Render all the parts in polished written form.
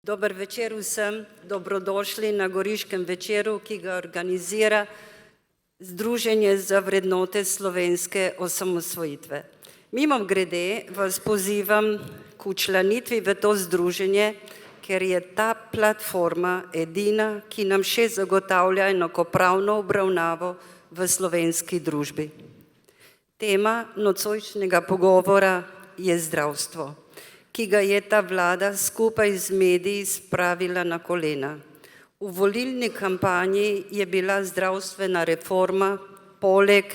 Dober večer vsem, dobrodošli na Goriškem večeru, ki ga organizira Združenje za vrednote slovenske osamosvojitve. Mimogrede vas pozivam k včlanitvi v to združenje, ker je ta platforma edina, ki nam še zagotavlja enakopravno obravnavo v slovenski družbi. Tema nocojšnjega pogovora je zdravstvo, ki ga je ta vlada skupaj z mediji spravila na kolena. V volilni kampanji je bila zdravstvena reforma poleg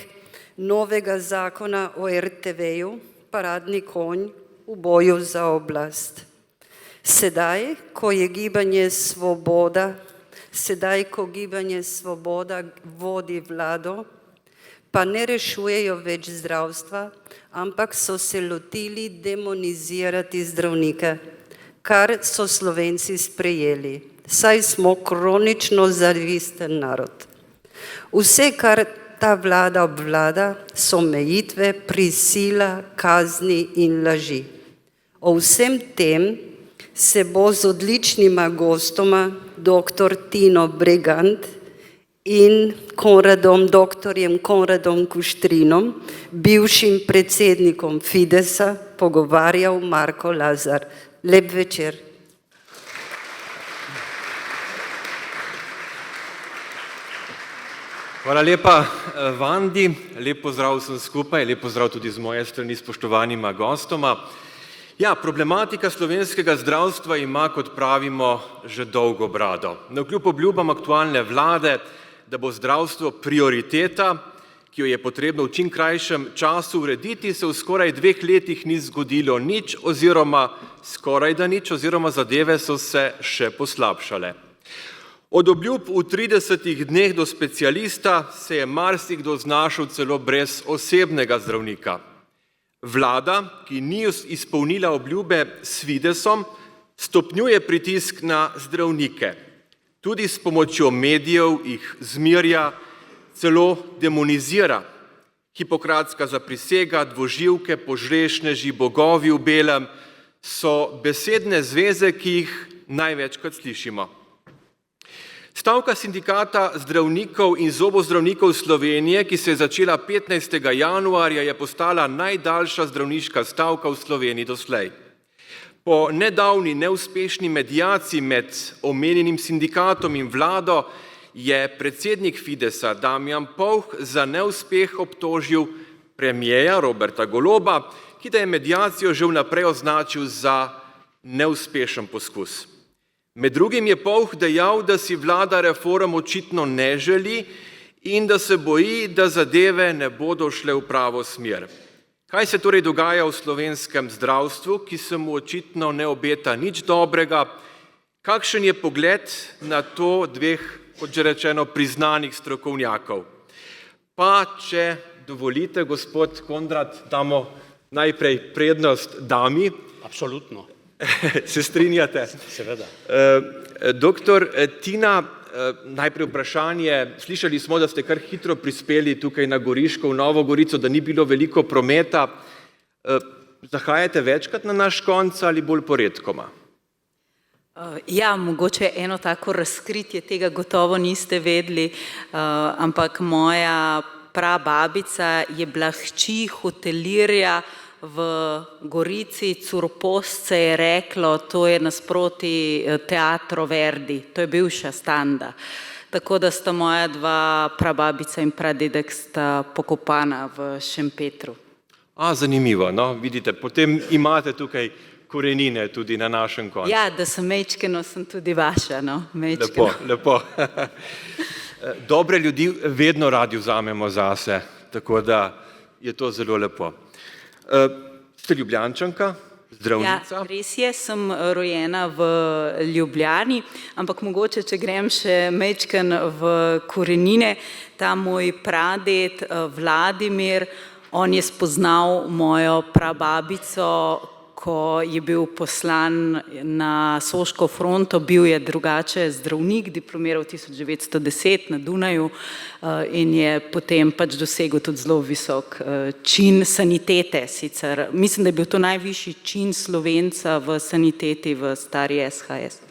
novega zakona o RTV-ju paradni konj v boju za oblast. Sedaj, ko Gibanje Svoboda vodi vlado, pa ne rešujejo več zdravstva, ampak so se lotili demonizirati zdravnike, kar so Slovenci sprejeli, saj smo kronično zavisten narod. Vse, kar ta vlada obvlada, so omejitve, prisila, kazni in laži. O vsem tem se bo z odličnima gostoma, dr. Tino Bregant in doktorjem Konradom Kuštrinom, bivšim predsednikom Fidesa, pogovarjal Marko Lazar. Lep večer. Hvala lepa, Vandi, lep pozdrav vsem skupaj, lep pozdrav tudi z moje strani spoštovanima gostoma. Ja, problematika slovenskega zdravstva ima, kot pravimo, že dolgo brado. Navkljub obljubam aktualne vlade, da bo zdravstvo prioriteta, ki jo je potrebno v čim krajšem času urediti, se v skoraj 2 letih ni zgodilo nič oziroma skorajda nič oziroma zadeve so se še poslabšale. Od obljub v 30 dneh do specialista se je marsikdo znašel celo brez osebnega zdravnika. Vlada, ki ni izpolnila obljube s Fidesom, stopnjuje pritisk na zdravnike. Tudi s pomočjo medijev jih zmerja, celo demonizira. Hipokratska zaprisega, dvoživke, požrešneži, bogovi v belem so besedne zveze, ki jih največkrat slišimo. Stavka sindikata zdravnikov in zobozdravnikov Slovenije, ki se je začela 15. januarja, je postala najdaljša zdravniška stavka v Sloveniji doslej. Po nedavni neuspešni mediaciji med omenjenim sindikatom in vlado je predsednik Fidesa Damjan Povh za neuspeh obtožil premierja Roberta Goloba, ki da je mediacijo že vnaprej označil za neuspešen poskus. Med drugim je Povh dejal, da si vlada reform očitno ne želi in da se boji, da zadeve ne bodo šle v pravo smer. Kaj se torej dogaja v slovenskem zdravstvu, ki se mu očitno ne obeta nič dobrega? Kakšen je pogled na to dveh, kot že rečeno, priznanih strokovnjakov? Pa, če dovolite, gospod Konrad, damo najprej prednost dami. Absolutno. Se strinjate? Seveda. Doktor Tina, najprej vprašanje. Slišali smo, da ste kar hitro prispeli tukaj na Goriško, v Novo Gorico, da ni bilo veliko prometa. Zahajate večkrat na naš konc ali bolj poredkoma? Ja, mogoče eno tako razkritje, tega gotovo niste vedeli, ampak moja prababica je bila hči hotelirja v Gorici, Curpost se je reklo, to je nasproti Teatro Verdi, to je bivša Standa. Tako da sta moja dva prababica in pradedek sta pokopana v Šempetru. Zanimivo, no, vidite, potem imate tukaj korenine tudi na našem koncu. Ja, da sem mečkeno, sem tudi vaša, no, mečkeno. Lepo. Dobre ljudi vedno radi vzamemo zase, tako da je to zelo lepo. Ste Ljubljančanka, zdravnica? Ja, res je, sem rojena v Ljubljani, ampak mogoče, če grem še mečken v korenine, ta moj praded Vladimir, on je spoznal mojo prababico, ko je bil poslan na Soško fronto, bil je drugače zdravnik, diplomiral 1910 na Dunaju in je potem pač dosegel tudi zelo visok čin sanitete sicer. Mislim, da je bil to najvišji čin Slovenca v saniteti v stari SHS.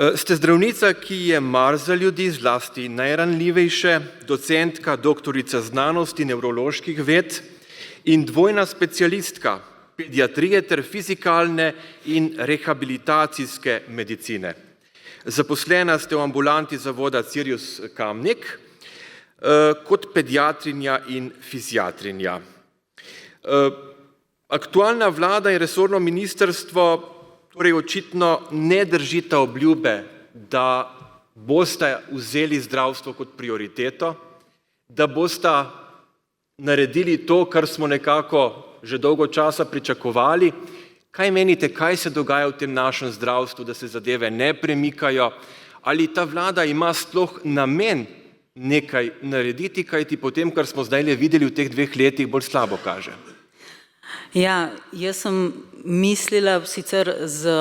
Ste zdravnica, ki je mar za ljudi, zlasti najranljivejše, docentka, doktorica znanosti nevroloških ved in dvojna specialistka pediatrije ter fizikalne in rehabilitacijske medicine. Zaposlena ste v ambulanti zavoda Cirius Kamnik kot pediatrinja in fiziatrinja. Aktualna vlada in resorno ministrstvo torej očitno ne držita obljube, da boste vzeli zdravstvo kot prioriteto, da boste naredili to, kar smo nekako že dolgo časa pričakovali. Kaj menite, kaj se dogaja v tem našem zdravstvu, da se zadeve ne premikajo? Ali ta vlada ima sploh namen nekaj narediti, kajti potem, kar smo zdaj videli v teh 2 letih, bolj slabo kaže? Ja, jaz sem mislila sicer z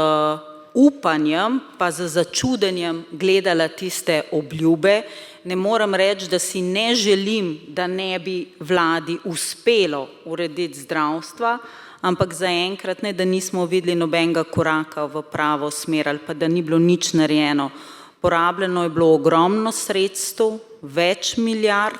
upanjem, pa z začudenjem gledala tiste obljube. Ne moram reči, da si ne želim, da ne bi vladi uspelo urediti zdravstva, ampak zaenkrat ne, da nismo videli nobenega koraka v pravo smer ali pa da ni bilo nič narejeno. Porabljeno je bilo ogromno sredstev, več milijard,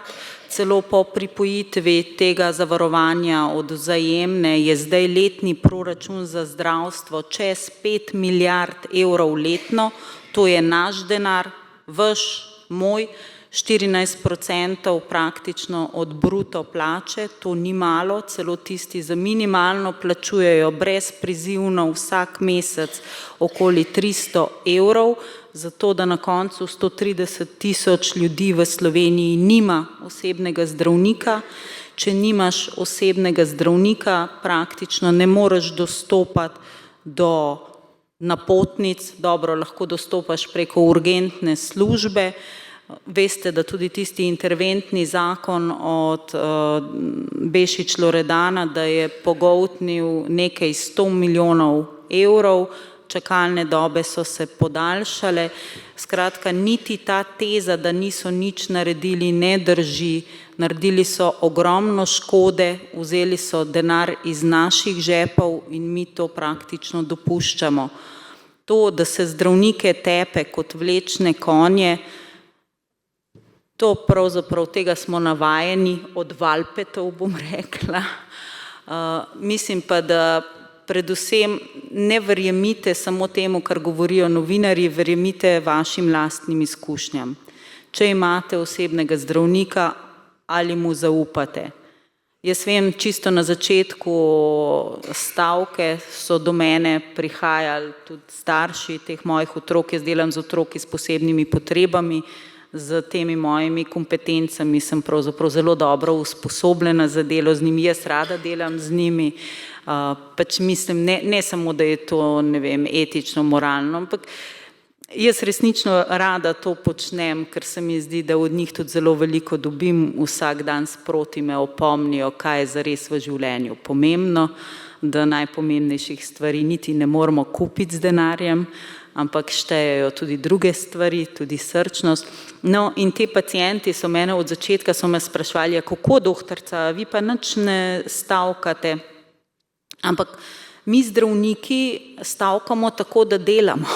celo po pripojitvi tega zavarovanja od Vzajemne je zdaj letni proračun za zdravstvo čez 5 milijard evrov letno, to je naš denar, vaš, moj, 14% praktično od bruto plače, to ni malo, celo tisti za minimalno plačujejo brezprizivno vsak mesec okoli 300 evrov, zato da na koncu 130 tisoč ljudi v Sloveniji nima osebnega zdravnika. Če nimaš osebnega zdravnika, praktično ne moreš dostopati do napotnic, dobro, lahko dostopaš preko urgentne službe. Veste, da tudi tisti interventni zakon od Bešič Loredana, da je pogoltnil nekaj 100 milijonov evrov, čakalne dobe so se podaljšale. Skratka, niti ta teza, da niso nič naredili, ne drži. Naredili so ogromno škode, vzeli so denar iz naših žepov in mi to praktično dopuščamo. To, da se zdravnike tepe kot vlečne konje, to pravzaprav tega smo navajeni od Valpetov, bom rekla. Mislim pa, da predvsem ne verjemite samo temu, kar govorijo novinarji, verjemite vašim lastnim izkušnjam. Če imate osebnega zdravnika, ali mu zaupate. Jaz vem, čisto na začetku stavke so do mene prihajali tudi starši teh mojih otrok, jaz delam z otroki s posebnimi potrebami, z temi mojimi kompetencami sem pravzaprav zelo dobro usposobljena za delo z njimi, jaz rada delam z njimi, pač mislim, ne samo, da je to, ne vem, etično, moralno, ampak jaz resnično rada to počnem, ker se mi zdi, da od njih tudi zelo veliko dobim, vsak dan sproti me opomnijo, kaj je zares v življenju pomembno, da najpomembnejših stvari niti ne moramo kupiti z denarjem, ampak štejejo tudi druge stvari, tudi srčnost. No, in te pacienti so mene od začetka so me sprašvali, kako doktorica, vi pa nič ne stavkate, ampak mi zdravniki stavkamo tako, da delamo.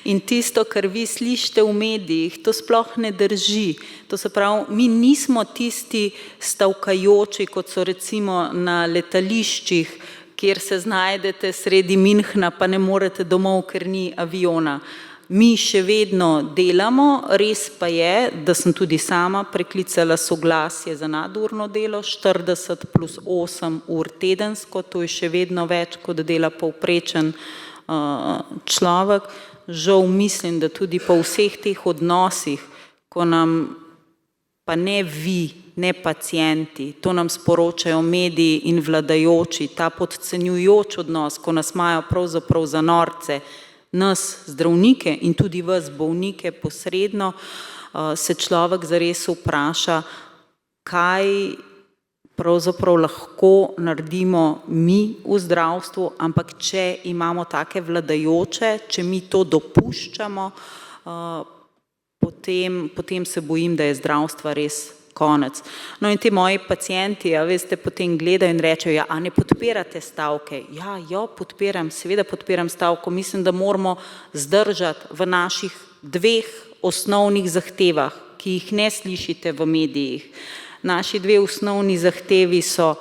In tisto, kar vi slišite v medijih, to sploh ne drži. To se pravi, mi nismo tisti stavkajoči, kot so recimo na letališčih, kjer se znajdete sredi Münchna, pa ne morete domov, ker ni aviona. Mi še vedno delamo, res pa je, da sem tudi sama preklicala soglasje za nadurno delo, 40 plus 8 ur tedensko, to je še vedno več, kot dela povprečen človek. Žal mislim, da tudi po vseh teh odnosih, ko nam, pa ne vi, ne pacienti, to nam sporočajo mediji in vladajoči, ta podcenjujoč odnos, ko nas imajo pravzaprav za norce, nas zdravnike in tudi vas bolnike posredno, se človek zares vpraša, kaj pravzaprav lahko naredimo mi v zdravstvu, ampak če imamo take vladajoče, če mi to dopuščamo, potem se bojim, da je zdravstva res konec. No in ti moji pacienti, a veste, potem gledajo in rečejo, ja, a ne podpirate stavke? Ja, jo podpiram, seveda podpiram stavko, mislim, da moramo zdržati v naših dveh osnovnih zahtevah, ki jih ne slišite v medijih. Naši dve osnovni zahtevi so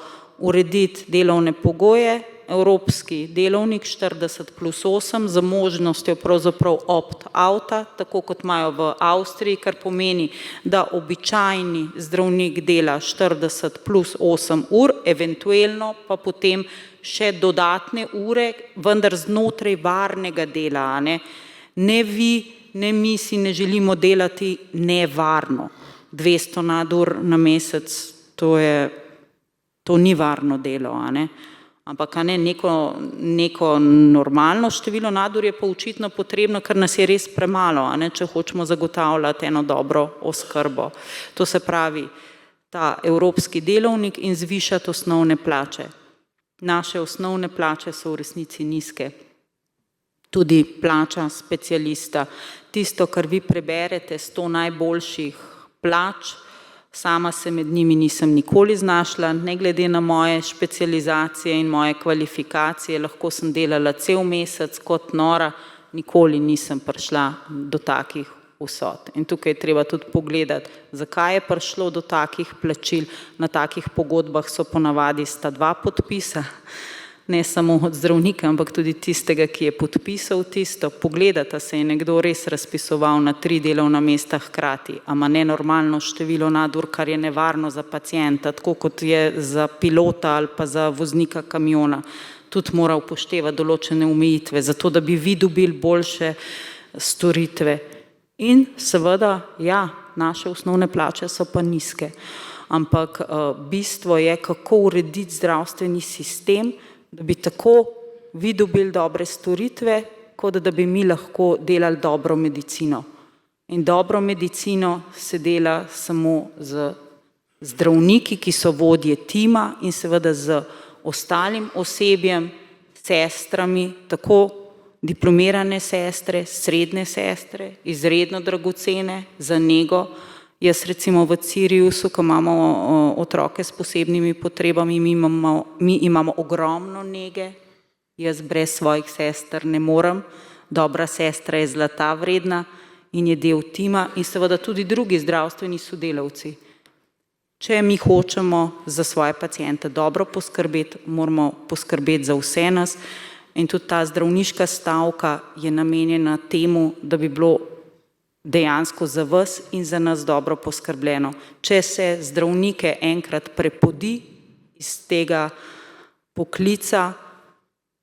urediti delovne pogoje, evropski delovnik 40+8 z možnostjo pravzaprav opt-outa, tako kot imajo v Avstriji, kar pomeni, da običajni zdravnik dela 40+8 ur, eventuelno pa potem še dodatne ure, vendar znotraj varnega dela. Ne vi, ne mi si ne želimo delati nevarno. 200 nadur na mesec, to ni varno delo, ampak neko normalno število nadur je pa očitno potrebno, ker nas je res premalo, če hočemo zagotavljati eno dobro oskrbo. To se pravi, ta evropski delovnik in zvišati osnovne plače. Naše osnovne plače so v resnici nizke. Tudi plača specialista. Tisto, kar vi preberete, 100 najboljših plač, sama se med njimi nisem nikoli znašla, ne glede na moje specializacije in moje kvalifikacije, lahko sem delala cel mesec kot nora, nikoli nisem prišla do takih vsot. In tukaj je treba tudi pogledati, zakaj je prišlo do takih plačil. Na takih pogodbah so ponavadi sta 2 podpisa, ne samo od zdravnika, ampak tudi tistega, ki je podpisal tisto. Pogledata, se je nekdo res razpisoval na 3 delovna mesta hkrati, a ima nenormalno število nadur, kar je nevarno za pacienta, tako kot je za pilota ali pa za voznika kamiona. Tudi mora upoštevati določene omejitve, zato da bi vi dobili boljše storitve. In seveda, ja, naše osnovne plače so pa nizke, ampak bistvo je, kako urediti zdravstveni sistem, da bi tako vi dobili dobre storitve, kot da bi mi lahko delali dobro medicino. In dobro medicino se dela samo z zdravniki, ki so vodje tima in seveda z ostalim osebjem, sestrami, tako diplomirane sestre, srednje sestre, izredno dragocene za nego. Jaz recimo v Siriusu, ko imamo otroke s posebnimi potrebami, mi imamo ogromno nege, jaz brez svojih sester ne morem, dobra sestra je zlata vredna in je del tima in seveda tudi drugi zdravstveni sodelavci. Če mi hočemo za svoje paciente dobro poskrbeti, moramo poskrbeti za vse nas in tudi ta zdravniška stavka je namenjena temu, da bi bilo dejansko za vas in za nas dobro poskrbljeno. Če se zdravnike enkrat prepodi iz tega poklica,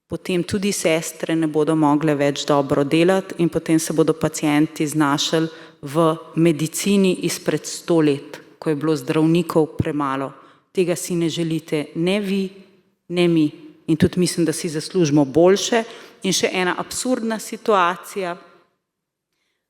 potem tudi sestre ne bodo mogle več dobro delati in potem se bodo pacienti znašli v medicini izpred 100 let, ko je bilo zdravnikov premalo. Tega si ne želite ne vi, ne mi. In tudi mislim, da si zaslužimo boljše. In še ena absurdna situacija.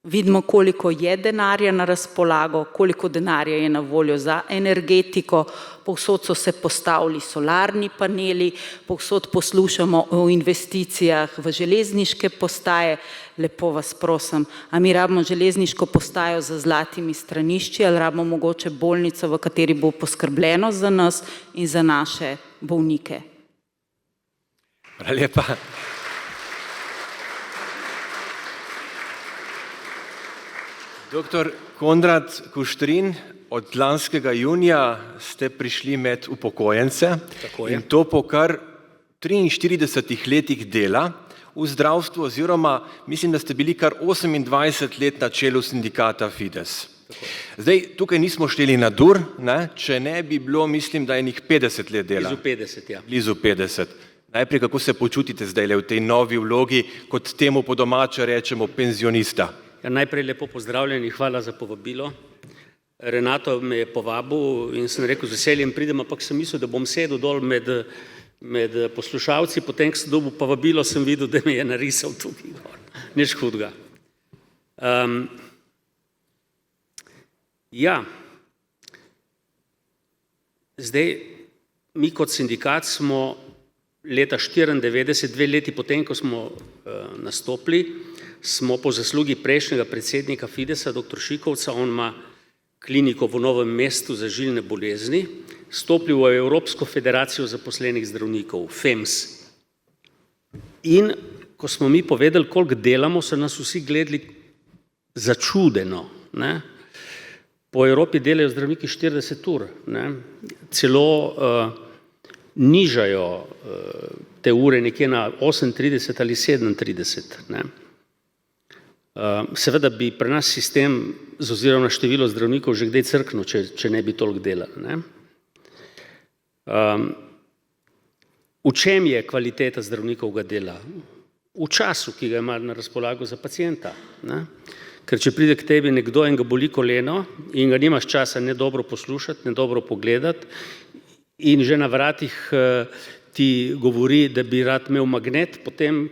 Vidimo, koliko je denarja na razpolago, koliko denarja je na voljo za energetiko, povsod so se postavili solarni paneli, povsod poslušamo o investicijah v železniške postaje. Lepo vas prosim, a mi rabimo železniško postajo z zlatimi stranišči ali rabimo mogoče bolnico, v kateri bo poskrbljeno za nas in za naše bolnike? Hvala lepa. Doktor Konrad Kuštrin, od lanskega junija ste prišli med upokojence in to po kar 43 letih dela v zdravstvu oziroma mislim, da ste bili kar 28 let na čelu sindikata Fides. Zdaj, tukaj nismo šteli na dur, če ne bi bilo, mislim, da enih 50 let dela. Blizu 50, ja. Blizu 50. Najprej, kako se počutite zdaj v tej novi vlogi, kot temu po domače rečemo penzionista? Ja, najprej lepo pozdravljeni, hvala za povabilo. Renato me je povabil in sem rekel, z veseljem pridem, ampak sem mislil, da bom sedel dol med poslušalci, potem, ko sem dobil povabilo, sem videl, da me je narisal tukaj gor. Nič hudega. Ja, zdaj, mi kot sindikat smo leta 1994, 2 leti potem, ko smo nastopili, smo po zaslugi prejšnjega predsednika Fidesa, dr. Šikovca, on ima kliniko v Novem mestu za žilne bolezni, stopili v Evropsko federacijo zaposlenih zdravnikov, FEMS. In ko smo mi povedali, koliko delamo, so nas vsi gledali začudeno. Ne? Po Evropi delajo zdravniki 40 ur, ne? Celo nižajo te ure nekje na 38 ali 37. Ne? Seveda bi pri nas sistem z ozirom na število zdravnikov že kdaj crknil, če ne bi toliko delali. Ne? V čem je kvaliteta zdravnikovega dela? V času, ki ga ima na razpolago za pacienta. Ne? Ker če pride k tebi nekdo in ga boli koleno in ga nimaš časa ne dobro poslušati, ne dobro pogledati in že na vratih ti govori, da bi rad imel magnet, potem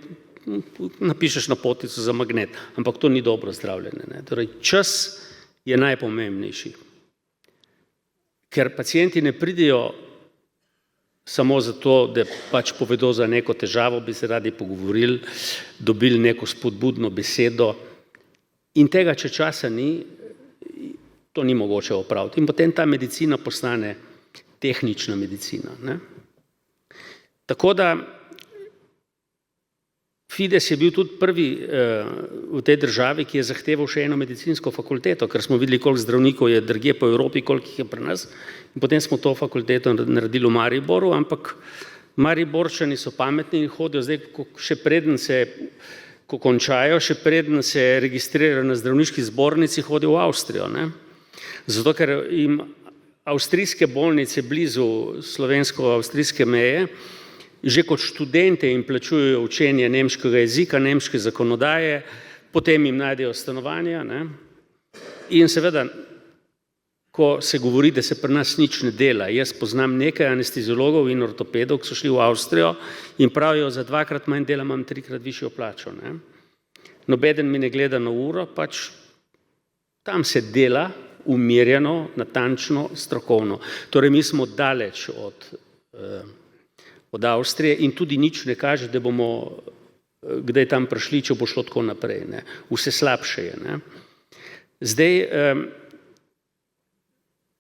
napišeš napotnico za magnet, ampak to ni dobro zdravljenje. Ne? Torej, čas je najpomembnejši. Ker pacienti ne pridejo samo zato, da pač povedo za neko težavo, bi se radi pogovorili, dobili neko spodbudno besedo in tega, če časa ni, to ni mogoče opraviti. In potem ta medicina postane tehnična medicina. Ne? Tako da Fides je bil tudi prvi v tej državi, ki je zahteval še eno medicinsko fakulteto, ker smo videli, koliko zdravnikov je drugje po Evropi, koliko jih je pri nas. In potem smo to fakulteto naredili v Mariboru, ampak Mariborčani so pametni in hodijo zdaj, še preden se, ko končajo, še preden se registrirajo na zdravniški zbornici, hodijo v Avstrijo. Ne? Zato, ker jim avstrijske bolnice blizu slovensko-avstrijske meje že kot študente jim plačujejo učenje nemškega jezika, nemške zakonodaje, potem jim najdejo stanovanja. Ne? In seveda, ko se govori, da se pri nas nič ne dela, jaz poznam nekaj anesteziologov in ortopedov, ki so šli v Avstrijo in pravijo, za 2-krat manj dela imam 3-krat višjo plačo. Ne? Nobeden mi ne gleda na uro, pač tam se dela umirjeno, natančno, strokovno. Torej, mi smo daleč od Avstrije in tudi nič ne kaže, da bomo kdaj tam prišli, če bo šlo tako naprej. Ne. Vse slabše je. Ne. Zdaj,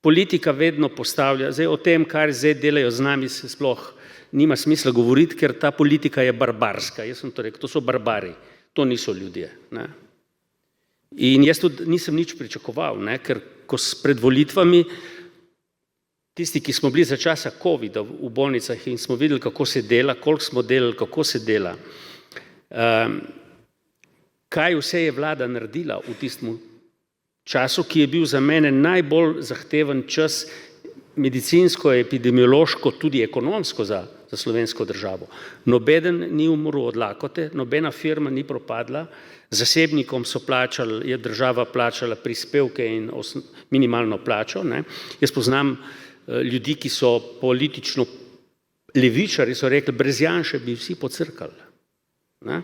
politika vedno postavlja, zdaj o tem, kar zdaj delajo z nami, se sploh nima smisla govoriti, ker ta politika je barbarska. Jaz sem to rekel, to so barbari, to niso ljudje. Ne. In jaz tudi nisem nič pričakoval, ne, ker ko pred volitvami tisti, ki smo bili za časa covida v bolnicah in smo videli, kako se dela, koliko smo delali, kako se dela, kaj vse je vlada naredila v tistem času, ki je bil za mene najbolj zahteven čas medicinsko, epidemiološko, tudi ekonomsko za slovensko državo. Nobeden ni umrl od lakote, nobena firma ni propadla, zasebnikom so plačali, je država plačala prispevke in minimalno plačo. Ne. Jaz poznam ljudi, ki so politično levičari, so rekli, brez Janše bi vsi pocrkali. Ne?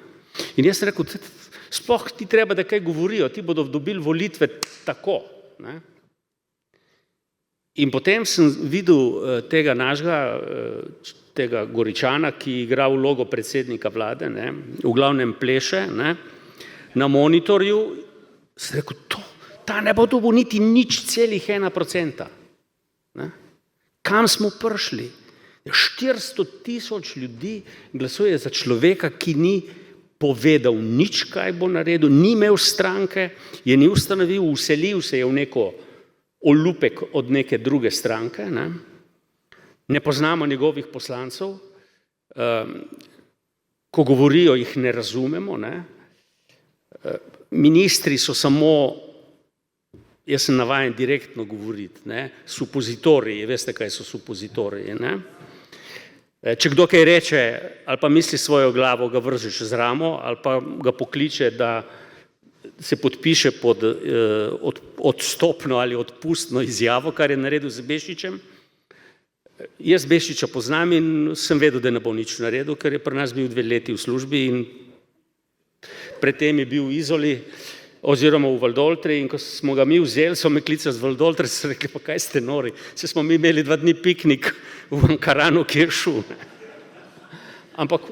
In jaz sem rekel, sploh ti treba, da kaj govorijo, ti bodo dobili volitve tako. Ne? In potem sem videl tega našega, tega Goričana, ki igra vlogo predsednika vlade, ne? V glavnem pleše, ne? Na monitorju, sem rekel, ta ne bo dobil niti 0,1%. Ne? Kam smo prišli? 400,000 ljudi glasuje za človeka, ki ni povedal nič, kaj bo naredil, ni imel stranke, je ni ustanovil, vselil se je v neko olupek od neke druge stranke. Ne poznamo njegovih poslancev, ko govorijo, jih ne razumemo. Ne? Ministri so samo, jaz sem navajen direktno govoriti, supozitoriji, veste, kaj so supozitoriji. Ne? Če kdo kaj reče ali pa misli svojo glavo, ga vržeš z ramo ali pa ga pokliče, da se podpiše pod odstopno ali odpustno izjavo, kar je naredil z Bešičem. Jaz Bešiča poznam in sem vedel, da ne bo nič naredil, ker je pri nas bil 2 leti v službi in predtem je bil v Izoli oziroma v Valdoltri in ko smo ga mi vzeli, so me klicali z Valdoltre, so rekli, pa kaj ste nori, se smo mi imeli 2 dni piknik v Ankaranu, ki je šel. Ampak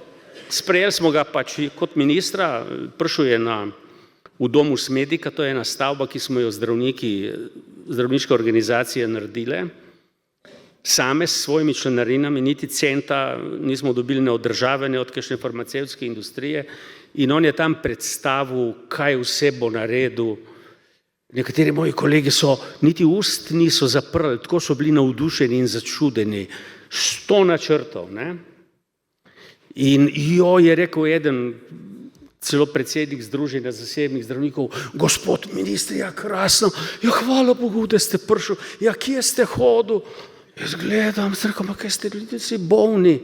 sprejeli smo ga pač kot ministra, prišel je v domu Smedika, to je ena stavba, ki smo jo zdravniki zdravniške organizacije naredile, same s svojimi članarinami, niti centa nismo dobili ne od države, ne od kakšne farmacevtske industrije, in on je tam predstavil, kaj vse bo naredil. Nekateri moji kolegi so niti ust niso zaprli, tako so bili navdušeni in začudeni. 100 načrtov, ne? In je rekel eden, celo predsednik Združenja zasebnih zdravnikov, gospod minister, ja krasno, ja hvala Bogu, da ste prišli, ja kje ste hodil? Jaz gledam, sem rekel, ma kaj ste ljudje, si bolni.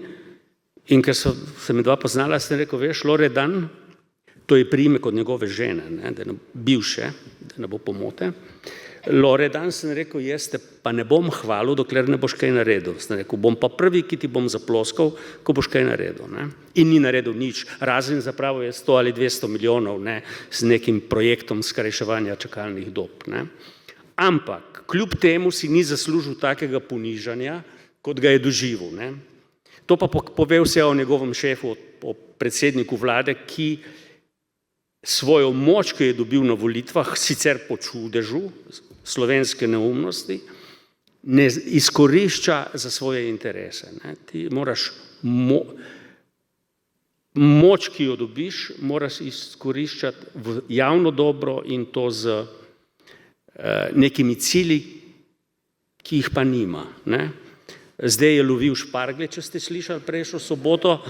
In ker se me dva poznala, sem rekel, veš, Loredan, to je priimek od njegove žene, ne, bivše, da ne bo pomote. Loredan, sem rekel, jaz te pa ne bom hvalil, dokler ne boš kaj naredil. Sem rekel, bom pa prvi, ki ti bom zaploskal, ko boš kaj naredil. Ne. In ni naredil nič, razen zapravo je 100 ali 200 milijonov, ne, z nekim projektom skrajševanja čakalnih dob. Ne. Ampak, kljub temu si ni zaslužil takega ponižanja, kot ga je doživel. Ne. To pa pove vse o njegovem šefu, o predsedniku vlade, ki svojo moč, ki je dobil na volitvah, sicer po čudežu slovenske neumnosti, ne izkorišča za svoje interese. Ne. Ti moraš moč, ki jo dobiš, moraš izkoriščati v javno dobro in to z nekimi cilji, ki jih pa nima. Ne. Zdaj je lovil šparglje, če ste slišali prejšnjo soboto.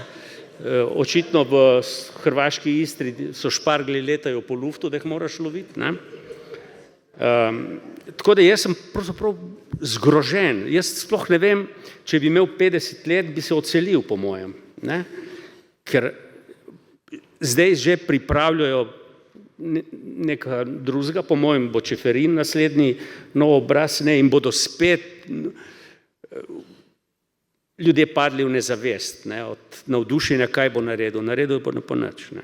Očitno v hrvaški Istri so šparglji letajo po luftu, da jih moraš loviti. Ne. Tako da jaz sem pravzaprav zgrožen. Jaz sploh ne vem, če bi imel 50 let, bi se odselil po mojem. Ne. Ker zdaj že pripravljajo nekaj drugega, po mojem bo Čeferin naslednji nov obraz, ne, in bodo spet ljudje padli v nezavest, ne, od navdušenja, kaj bo naredil. Naredil bo ne po nič. Ne.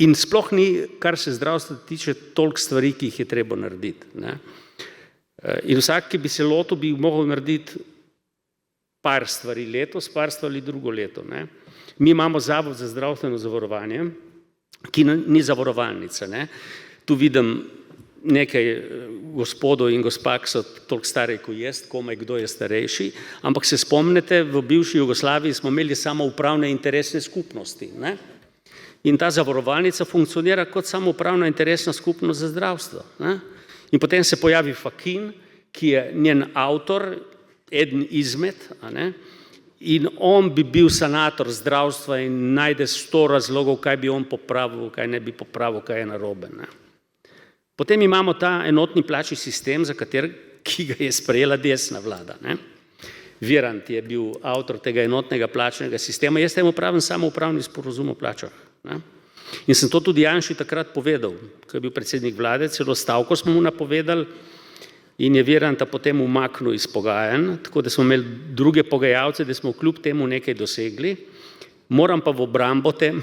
In sploh ni, kar se zdravstva tiče, toliko stvari, ki jih je treba narediti. Ne. In vsak, ki bi se lotil, bi mogel narediti par stvari letos, par stvari drugo leto. Ne. Mi imamo Zavod za zdravstveno zavarovanje, ki ni zavarovalnica. Ne. Tu vidim nekaj gospodov in gospa, ki so toliko stari kot jaz, komaj kdo je starejši, ampak se spomnite, v bivši Jugoslaviji smo imeli samo upravne interesne skupnosti. Ne? In ta zavarovalnica funkcionira kot samoupravna interesna skupnost za zdravstvo. Ne? In potem se pojavi Fakin, ki je njen avtor, eden izmed, a ne? In on bi bil sanator zdravstva in najde 100 razlogov, kaj bi on popravil, kaj ne bi popravil, kaj je narobe. Ne? Potem imamo ta enotni plačni sistem, ki ga je sprejela desna vlada. Ne? Virant je bil avtor tega enotnega plačnega sistema. Jaz temu pravim samoupravni sporazum o plačah. Ne? In sem to tudi Janši takrat povedal, ko je bil predsednik vlade, celo stavko smo mu napovedali in je Viranta potem umaknil iz pogajanj, tako da smo imeli druge pogajalce, da smo kljub temu nekaj dosegli. Moram pa v obrambo tem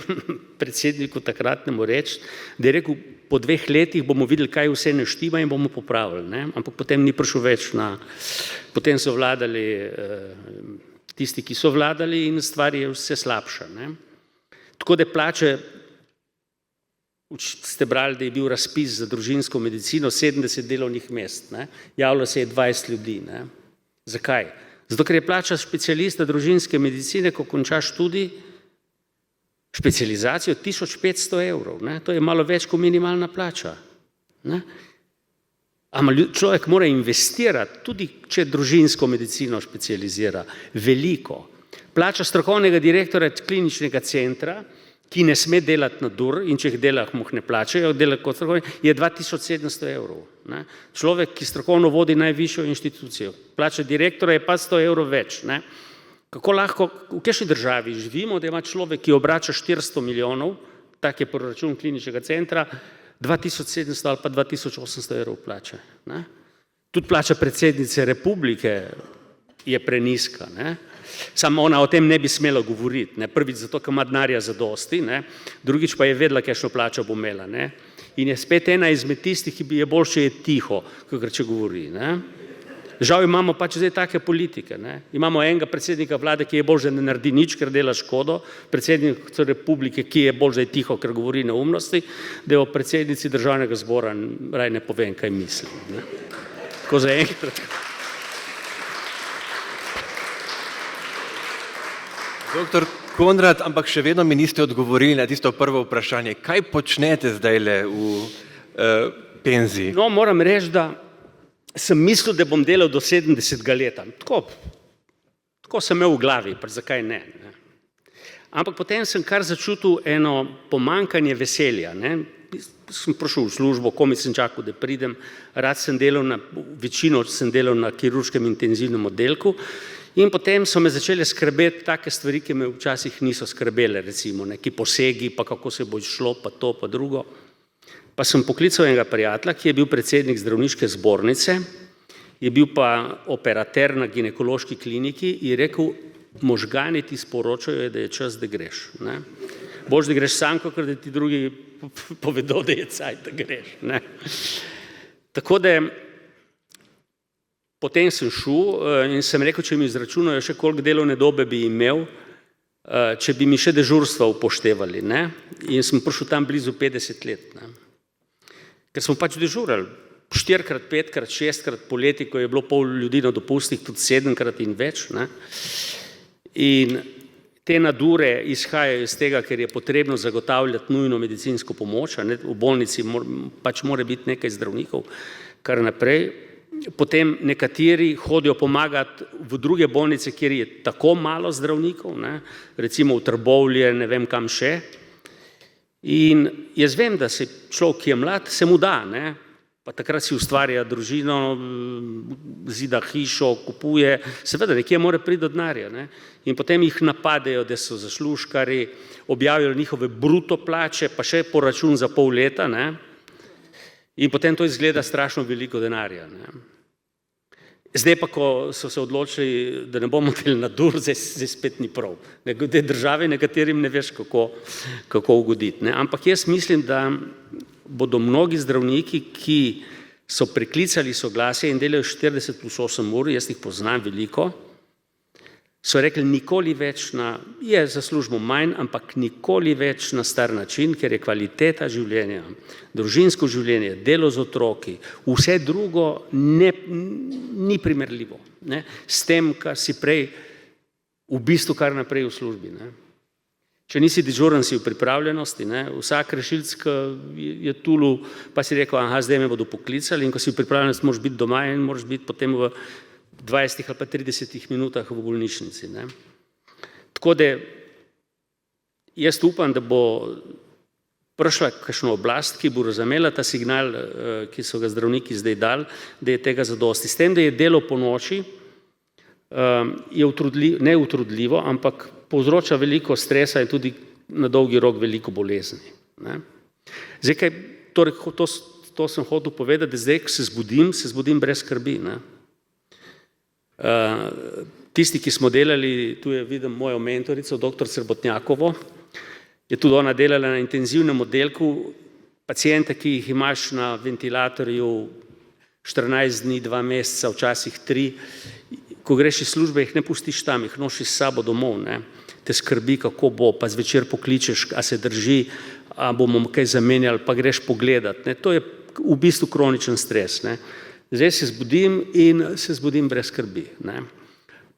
predsedniku takratnemu reči, da je rekel, po 2 letih bomo videli, kaj vse ne štima in bomo popravili. Ne? Ampak potem ni prišel več potem so vladali tisti, ki so vladali in stvar je vse slabša. Ne? Tako da plače, ste brali, da je bil razpis za družinsko medicino, 70 delovnih mest. Ne? Javilo se je 20 ljudi. Ne? Zakaj? Zato, ker je plača specialista družinske medicine, ko končaš študij, specializacijo 1500 evrov. Ne? To je malo več kot minimalna plača. Ne? Ampak človek mora investirati, tudi če družinsko medicino specializira, veliko. Plača strokovnega direktorja kliničnega centra, ki ne sme delati na dur in če jih dela, mu ne plačajo, dela kot strokovni, je 2700 evrov. Ne? Človek, ki strokovno vodi najvišjo inštitucijo. Plača direktora je pa 100 evrov več. Ne? Kako lahko, v kakšni državi živimo, da ima človek, ki obrača 400 milijonov, tak je proračun kliničnega centra, 2700 ali pa 2800 evrov plače. Ne? Tudi plača predsednice republike je preniska. Ne? Samo ona o tem ne bi smela govoriti. Ne? Prvič zato, ker ima denarja zadosti, ne? Drugič pa je vedela, kakšno plačo bo imela. Ne? In je spet ena izmed tistih, ki bi je boljše je tiho, kakor če govori. Ne? Žal imamo pač zdaj take politike. Ne? Imamo enega predsednika vlade, ki je bolj, da ne naredi nič, ker dela škodo, predsednik republike, ki je bolj, da je tiho, ker govori neumnosti, da je o predsednici državnega zbora, raj ne povem, kaj mislim. Ne? Tako zaenkrat. Doktor Konrad, ampak še vedno mi niste odgovorili na tisto prvo vprašanje. Kaj počnete zdajle v penziji? No, moram reči, da sem mislil, da bom delal do 70. leta. Tako sem imel v glavi, pa zakaj ne. Ampak potem sem kar začutil eno pomankanje veselja. Sem prišel v službo, komaj sem čakal, da pridem, večino sem delal na kirurškem intenzivnem oddelku in potem so me začele skrbeti take stvari, ki me včasih niso skrbele, recimo neki posegi, pa kako se bo šlo, pa to, pa drugo. Pa sem poklical enega prijatelja, ki je bil predsednik zdravniške zbornice, je bil pa operater na ginekološki kliniki in je rekel, možgani ti sporočajo, da je čas, da greš. Boš, da greš sam, kakor da ti drugi povedo, da je cajt, da greš. Tako da potem sem šel in sem rekel, če mi izračunajo še koliko delovne dobe bi imel, če bi mi še dežurstva upoštevali. In sem prišel tam blizu 50 let. Ker smo pač dežurali 4-krat, 5-krat, 6-krat poleti, ko je bilo pol ljudi na dopustih, tudi 7-krat in več. In te nadure izhajajo iz tega, ker je potrebno zagotavljati nujno medicinsko pomoč, v bolnici pač mora biti nekaj zdravnikov, kar naprej. Potem nekateri hodijo pomagati v druge bolnice, kjer je tako malo zdravnikov, recimo v Trbovlje, ne vem kam še. In jaz vem, da se človek, ki je mlad, se mu da, pa takrat si ustvarja družino, zida hišo, kupuje, seveda nekje mora priti do denarja. In potem jih napadejo, da so zaslužkari, objavijo njihove bruto plače, pa še poračun za pol leta, in potem to izgleda strašno veliko denarja. Zdaj pa, ko so se odločili, da ne bomo imeli nadur, zdaj spet ni prav. Te države nekaterim ne veš, kako ugoditi. Ampak jaz mislim, da bodo mnogi zdravniki, ki so preklicali soglasje in delajo 40+8 ur, jaz jih poznam veliko, so rekli nikoli več je za službo manj, ampak nikoli več na star način, ker je kvaliteta življenja, družinsko življenje, delo z otroki, vse drugo ni primerljivo. S tem, kar si prej, v bistvu kar naprej v službi. Če nisi dežuren, si v pripravljenosti, vsak rešilc, ki je tulil, pa si rekel, zdaj me bodo poklicali, in ko si v pripravljenosti, moraš biti doma in moraš biti potem v 20 ali pa 30 minutah v bolnišnici. Tako da jaz upam, da bo prišla kakšna oblast, ki bo razumela ta signal, ki so ga zdravniki zdaj dali, da je tega zadosti. S tem, da je delo po noči, je neutrudljivo, ampak povzroča veliko stresa in tudi na dolgi rok veliko bolezni. Zdaj, to sem hotel povedati, da zdaj, ko se zbudim brez skrbi. Tisti, ki smo delali, tu je vidim mojo mentorico, dr. Srbotnjakovo, je tudi ona delala na intenzivnem oddelku, pacijente, ki jih imaš na ventilatorju 14 dni, 2 meseca, včasih 3, ko greš iz službe, jih ne pustiš tam, jih nosiš s sabo domov, te skrbi, kako bo, pa zvečer pokličeš, a se drži, a bomo kaj zamenjali, pa greš pogledat. To je v bistvu kroničen stres. Zdaj se zbudim in se zbudim brez skrbi.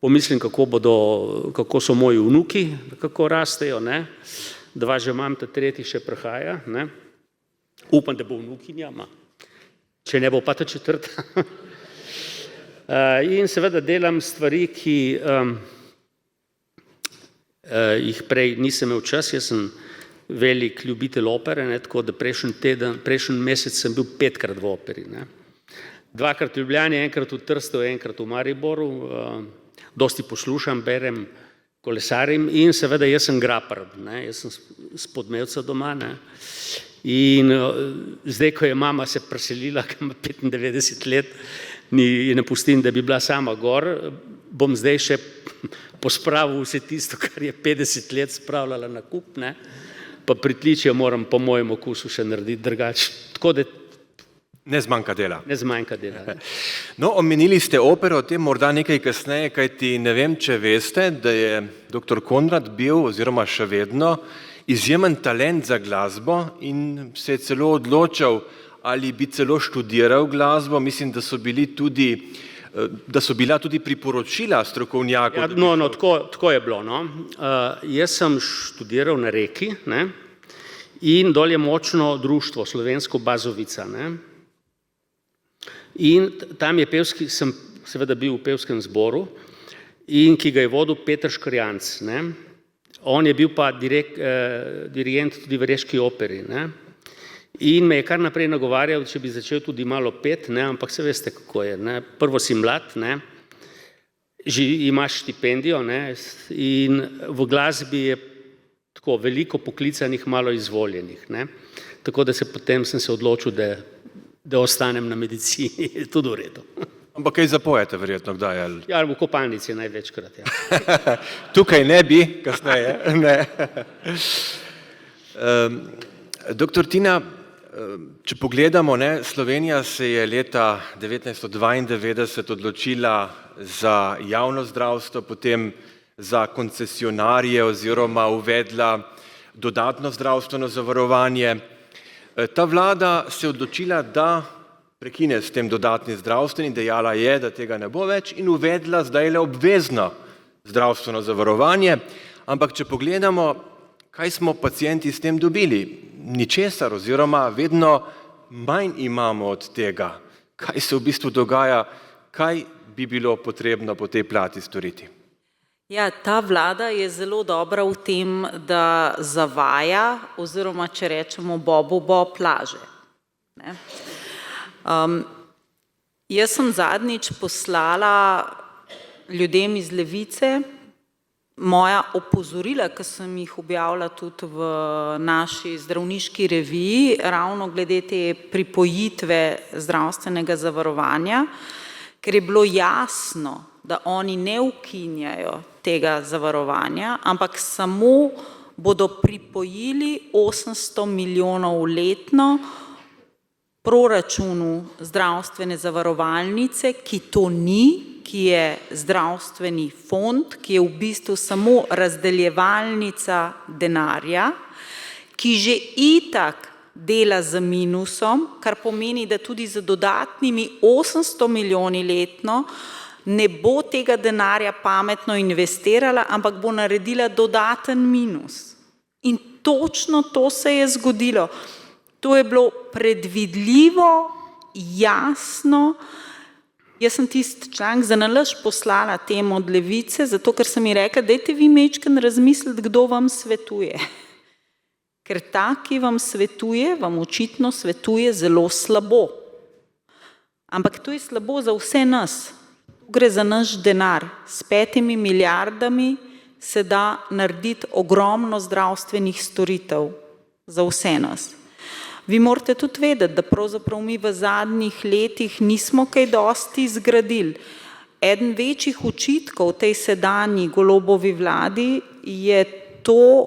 Pomislim, kako so moji vnuki, kako rastejo, 2 že imam, ta 3 še prihaja. Upam, da bo vnukinja, če ne bo pa ta 4. In seveda delam stvari, ki jih prej nisem imel čas. Jaz sem velik ljubitelj opere, tako da prejšnji mesec sem bil 5-krat v operi. 2-krat v Ljubljani, 1-krat v Trstu, 1-krat v Mariboru. Dosti poslušam, berem, kolesarim in seveda jaz sem grapar. Jaz sem s Podmevca doma. In zdaj, ko je mama se preselila, ki ima 95 let, in ne pustim, da bi bila sama gor, bom zdaj še pospravil vse tisto, kar je 50 let spravljala na kup, pa pritličje moram po mojem okusu še narediti drugače. Tako da ne zmanjka dela. Ne zmanjka dela. No, omenili ste opero, o tem morda nekaj kasneje, kajti ne vem, če veste, da je dr. Konrad bil, oziroma še vedno, izjemen talent za glasbo in se je celo odločal, ali bi celo študiral glasbo. Mislim, da so bila tudi priporočila strokovnjakov. Ja, tako je bilo. No. Jaz sem študiral na Reki, ne, in dol je močno društvo, Slovensko Bazovica. Ne. In tam sem seveda bil v pevskem zboru, in ki ga je vodil Peter Škrjanc. Ne. On je bil pa dirigent tudi v Reški operi. Ne. In me je kar naprej nagovarjal, če bi začel tudi malo pet, ne, ampak se veste, kako je. Ne. Prvo si mlad, ne, imaš štipendijo, ne, in v glasbi je tako veliko poklicanih, malo izvoljenih. Ne. Tako da potem sem se odločil, da ostanem na medicini, tudi v redu. Ampak kaj zapojete verjetno kdaj? Ali? Ja, v kopalnici največkrat. Ja. Tukaj ne bi, kasneje. Ne. Doktor Tina, če pogledamo, ne, Slovenija se je leta 1992 odločila za javno zdravstvo, potem za koncesionarje oziroma uvedla dodatno zdravstveno zavarovanje. Ta vlada se je odločila, da prekine s tem dodatnim zdravstvenim, dejala je, da tega ne bo več in uvedla zdaj le obvezno zdravstveno zavarovanje. Ampak če pogledamo, kaj smo pacienti s tem dobili? Ničesar oziroma vedno manj imamo od tega. Kaj se v bistvu dogaja, kaj bi bilo potrebno po tej plati storiti? Ja, ta vlada je zelo dobra v tem, da zavaja oziroma, če rečemo bobu, plaže. Ne? Jaz sem zadnjič poslala ljudem iz Levice moja opozorila, ki sem jih objavila tudi v naši zdravniški reviji, ravno glede te pripojitve zdravstvenega zavarovanja, ker je bilo jasno, da oni ne ukinjajo tega zavarovanja, ampak samo bodo pripojili 800 milijonov letno proračunu zdravstvene zavarovalnice, ki to ni, ki je zdravstveni fond, ki je v bistvu samo razdeljevalnica denarja, ki že itak dela z minusom, kar pomeni, da tudi z dodatnimi 800 milijoni letno ne bo tega denarja pametno investirala, ampak bo naredila dodaten minus. In točno to se je zgodilo. To je bilo predvidljivo, jasno. Jaz sem tisti članek za nalašč poslala temu od Levice, zato ker sem ji rekla, dajte vi majčkeno razmisliti, kdo vam svetuje. Ker ta, ki vam svetuje, vam očitno svetuje zelo slabo. Ampak to je slabo za vse nas. Gre za naš denar. S 5 milijardami se da narediti ogromno zdravstvenih storitev za vse nas. Vi morate tudi vedeti, da pravzaprav mi v zadnjih letih nismo kaj dosti zgradili. Eden večjih očitkov tej sedanji Golobovi vladi je to,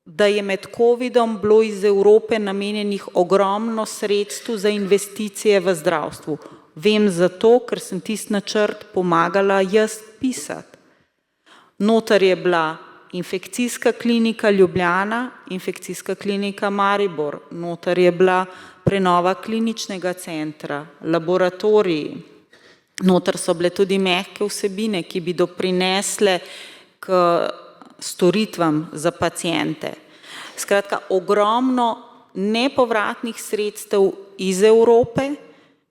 da je med covidom bilo iz Evrope namenjenih ogromno sredstev za investicije v zdravstvu. Vem zato, ker sem tisti načrt pomagala jaz pisati. Notar je bila infekcijska klinika Ljubljana, infekcijska klinika Maribor, notar je bila prenova kliničnega centra, laboratoriji, notar so bile tudi mehke vsebine, ki bi doprinesle k storitvam za paciente. Skratka, ogromno nepovratnih sredstev iz Evrope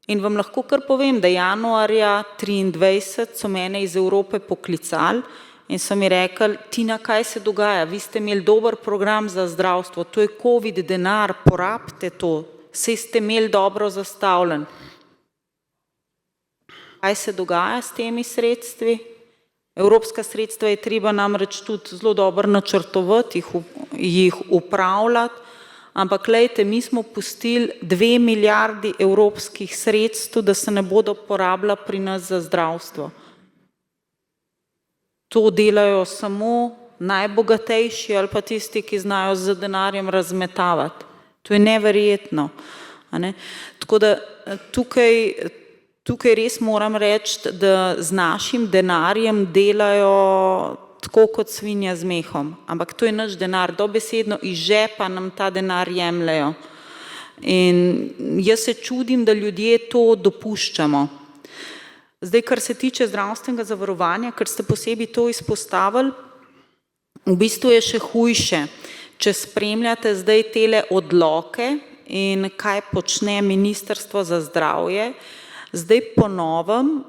in vam lahko kar povem, da januarja 2023 so mene iz Evrope poklicali in so mi rekli, Tina, kaj se dogaja, vi ste imeli dober program za zdravstvo, to je COVID denar, porabite to, saj ste imeli dobro zastavljen. Kaj se dogaja s temi sredstvi? Evropska sredstva je treba namreč tudi zelo dobro načrtovati, jih upravljati, ampak glejte, mi smo pustili 2 milijardi evropskih sredstev, da se ne bodo porabila pri nas za zdravstvo. To delajo samo najbogatejši ali pa tisti, ki znajo z denarjem razmetavati. To je neverjetno. Ne? Tako da tukaj res moram reči, da z našim denarjem delajo tako kot svinja z mehom. Ampak to je naš denar, dobesedno iz žepa nam ta denar jemljajo. In jaz se čudim, da ljudje to dopuščamo. Zdaj, kar se tiče zdravstvenega zavarovanja, ker ste posebej to izpostavili, v bistvu je še hujše, če spremljate zdaj tele odloke in kaj počne Ministrstvo za zdravje, zdaj po novem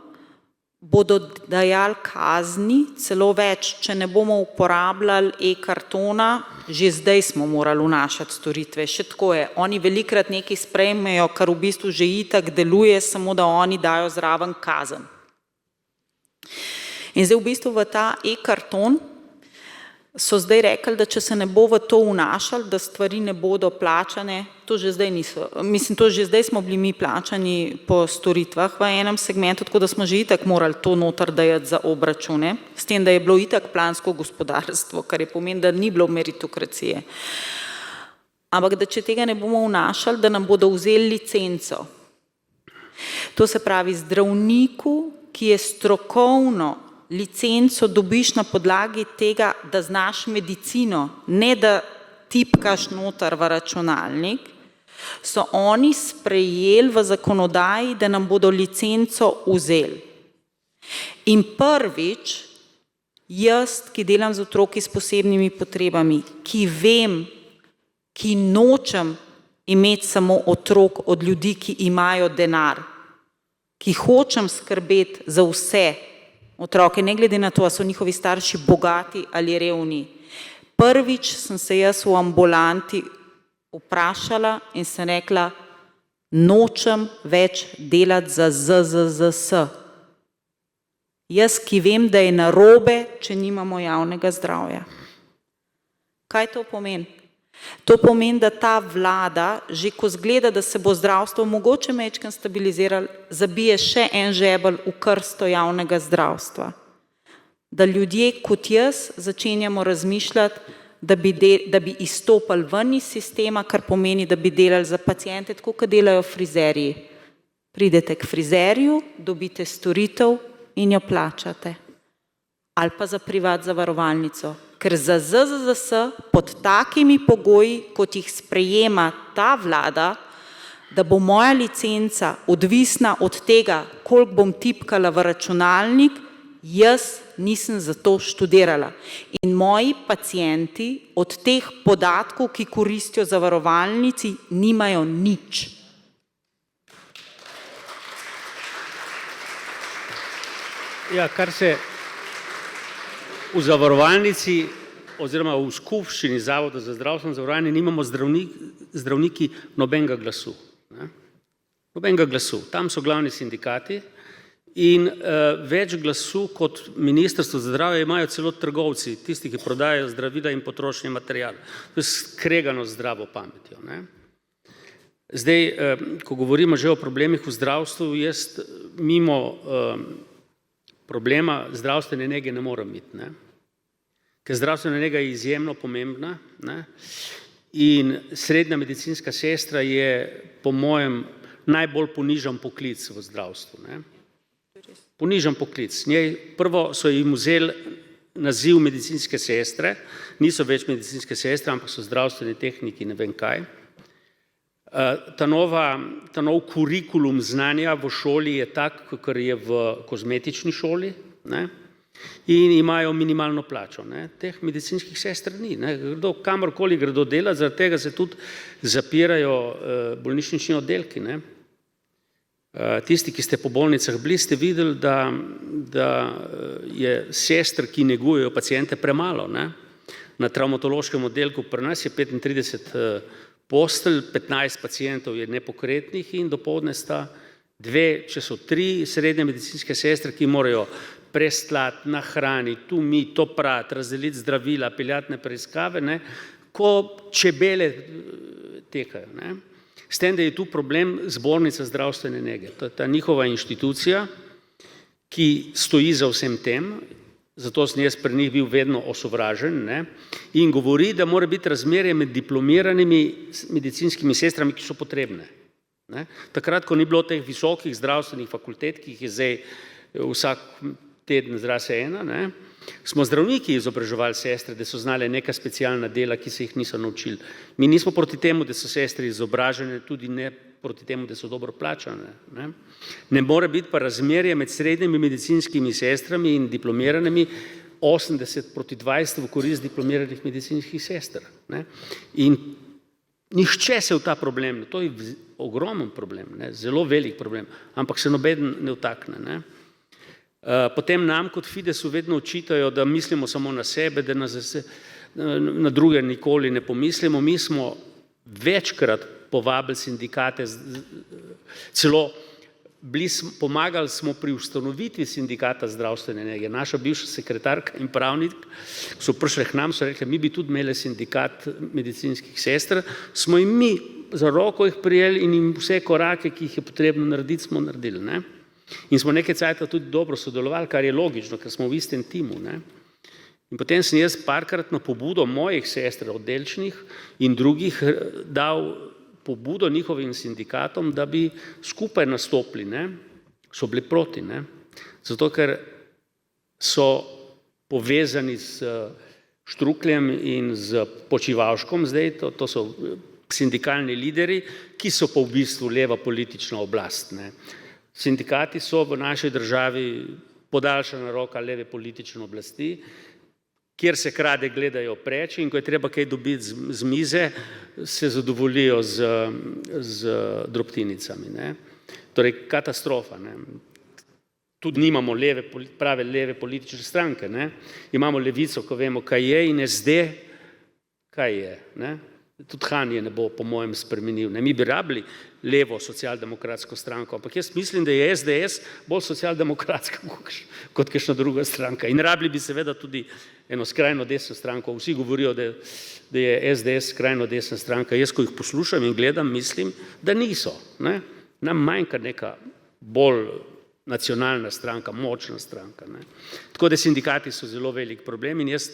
bodo dajali kazni, celo več, če ne bomo uporabljali e-kartona, že zdaj smo morali vnašati storitve, še tako je. Oni velikrat nekaj sprejmejo, kar v bistvu že itak deluje, samo da oni dajo zraven kazen. In zdaj v bistvu v ta e-karton so zdaj rekli, da če se ne bo v to vnašali, da stvari ne bodo plačane, to že zdaj niso, mislim, to že zdaj smo bili mi plačani po storitvah v enem segmentu, tako da smo že itak morali to noter dajati za obračune, s tem, da je bilo itak plansko gospodarstvo, kar je pomeni, da ni bilo meritokracije. Ampak, da če tega ne bomo vnašali, da nam bodo vzeli licenco. To se pravi, zdravniku, ki je strokovno licenco dobiš na podlagi tega, da znaš medicino, ne da tipkaš noter v računalnik, so oni sprejeli v zakonodaji, da nam bodo licenco vzeli. In prvič, jaz, ki delam z otroki s posebnimi potrebami, ki vem, ki nočem imeti samo otrok od ljudi, ki imajo denar, ki hočem skrbeti za vse otroke, ne glede na to, a so njihovi starši bogati ali revni. Prvič sem se jaz v ambulanti vprašala in sem rekla, nočem več delati za ZZZS. Jaz, ki vem, da je narobe, če nimamo javnega zdravja. Kaj to pomeni? To pomeni, da ta vlada, že ko zgleda, da se bo zdravstvo mogoče majčkeno stabiliziralo, zabije še en žebelj v krsto javnega zdravstva. Da ljudje kot jaz začenjamo razmišljati, da bi izstopali ven iz sistema, kar pomeni, da bi delali za paciente, tako kot delajo frizerji. Pridete k frizerju, dobite storitev in jo plačate. Ali pa za privat zavarovalnico. Ker za ZZZS pod takimi pogoji, kot jih sprejema ta vlada, da bo moja licenca odvisna od tega, koliko bom tipkala v računalnik, jaz nisem za to študirala. In moji pacienti od teh podatkov, ki koristijo zavarovalnici, nimajo nič. Ja, kar se v zavarovalnici oziroma v skupščini Zavoda za zdravstveno zavarovanje nimamo zdravniki nobenega glasu. Nobenega glasu. Tam so glavni sindikati in več glasu kot Ministrstvo za zdravje imajo celo trgovci, tisti, ki prodajajo zdravila in potrošni material. To je skregano z zdravo pametjo. Zdaj, ko govorimo že o problemih v zdravstvu, jaz mimo problema zdravstvene nege ne morem iti, ker zdravstvena nega je izjemno pomembna in srednja medicinska sestra je po mojem najbolj ponižan poklic v zdravstvu. Ponižan poklic. Prvo so jim vzeli naziv medicinske sestre, niso več medicinske sestre, ampak so zdravstveni tehniki, ne vem kaj. Ta nov kurikulum znanja v šoli je tak, kakor je v kozmetični šoli, in imajo minimalno plačo. Teh medicinskih sester ni. Kamorkoli gredo delati, zaradi tega se tudi zapirajo bolnišnični oddelki. Tisti, ki ste po bolnicah bili, ste videli, da je sester, ki negujejo paciente, premalo. Na travmatološkem oddelku pri nas je 35 postelj, 15 pacientov je nepokretnih in dopoldne sta 2, če so 3 srednje medicinske sestre, ki morajo prestlati, nahraniti, tu mi, to prati, razdeliti zdravila, peljati na preiskave, ko čebele tekajo. S tem, da je tu problem zbornica zdravstvene nege. To je ta njihova inštitucija, ki stoji za vsem tem, zato sem jaz pri njih bil vedno osovražen, in govori, da mora biti razmerje med diplomiranimi medicinskimi sestrami, ki so potrebne. Takrat, ko ni bilo teh visokih zdravstvenih fakultet, ki jih je zdaj vsak teden zrase ena, smo zdravniki izobraževali sestre, da so znale neka specialna dela, ki se jih niso naučili. Mi nismo proti temu, da so sestre izobražene, tudi ne proti temu, da so dobro plačane. Ne more biti pa razmerje med srednjimi medicinskimi sestrami in diplomiranimi 80:20 v korist diplomiranih medicinskih sester. In nihče se v ta problem, to je ogromen problem, zelo velik problem, ampak se nobeden ne vtakne. Potem nam kot Fidesu vedno očitajo, da mislimo samo na sebe, da na druge nikoli ne pomislimo. Mi smo večkrat povabili sindikate, celo pomagali smo pri ustanovitvi sindikata zdravstvene nege. Naša bivša sekretarka in pravnik so prišli k nam, so rekli, mi bi tudi imeli sindikat medicinskih sester, smo jim mi za roko jih prijeli in jim vse korake, ki jih je potrebno narediti, smo naredili. In smo nekaj cajta tudi dobro sodelovali, kar je logično, ker smo v istem timu. In potem sem jaz parkrat na pobudo mojih sester oddelčnih in drugih dal pobudo njihovim sindikatom, da bi skupaj nastopili. So bili proti. Zato, ker so povezani s Štrukljem in z Počivalškom zdaj, to so sindikalni lideri, ki so pa v bistvu leva politična oblast. Sindikati so v naši državi podaljšana roka leve politične oblasti, kjer se krade gledajo preč in ko je treba kaj dobiti z mize, se zadovoljijo z drobtinicami. Torej, katastrofa. Tudi nimamo prave leve politične stranke. Imamo Levico, ko vemo, kaj je, in SD, kaj je. Tudi Han je ne bo, po mojem, spremenil. Mi bi rabili levo socialdemokratsko stranko, ampak jaz mislim, da je SDS bolj socialdemokratska kot kakšna druga stranka. In rabili bi seveda tudi eno skrajno desno stranko. Vsi govorijo, da je SDS skrajno desna stranka. Jaz, ko jih poslušam in gledam, mislim, da niso. Nam manjka neka bolj nacionalna stranka, močna stranka. Tako da sindikati so zelo velik problem in jaz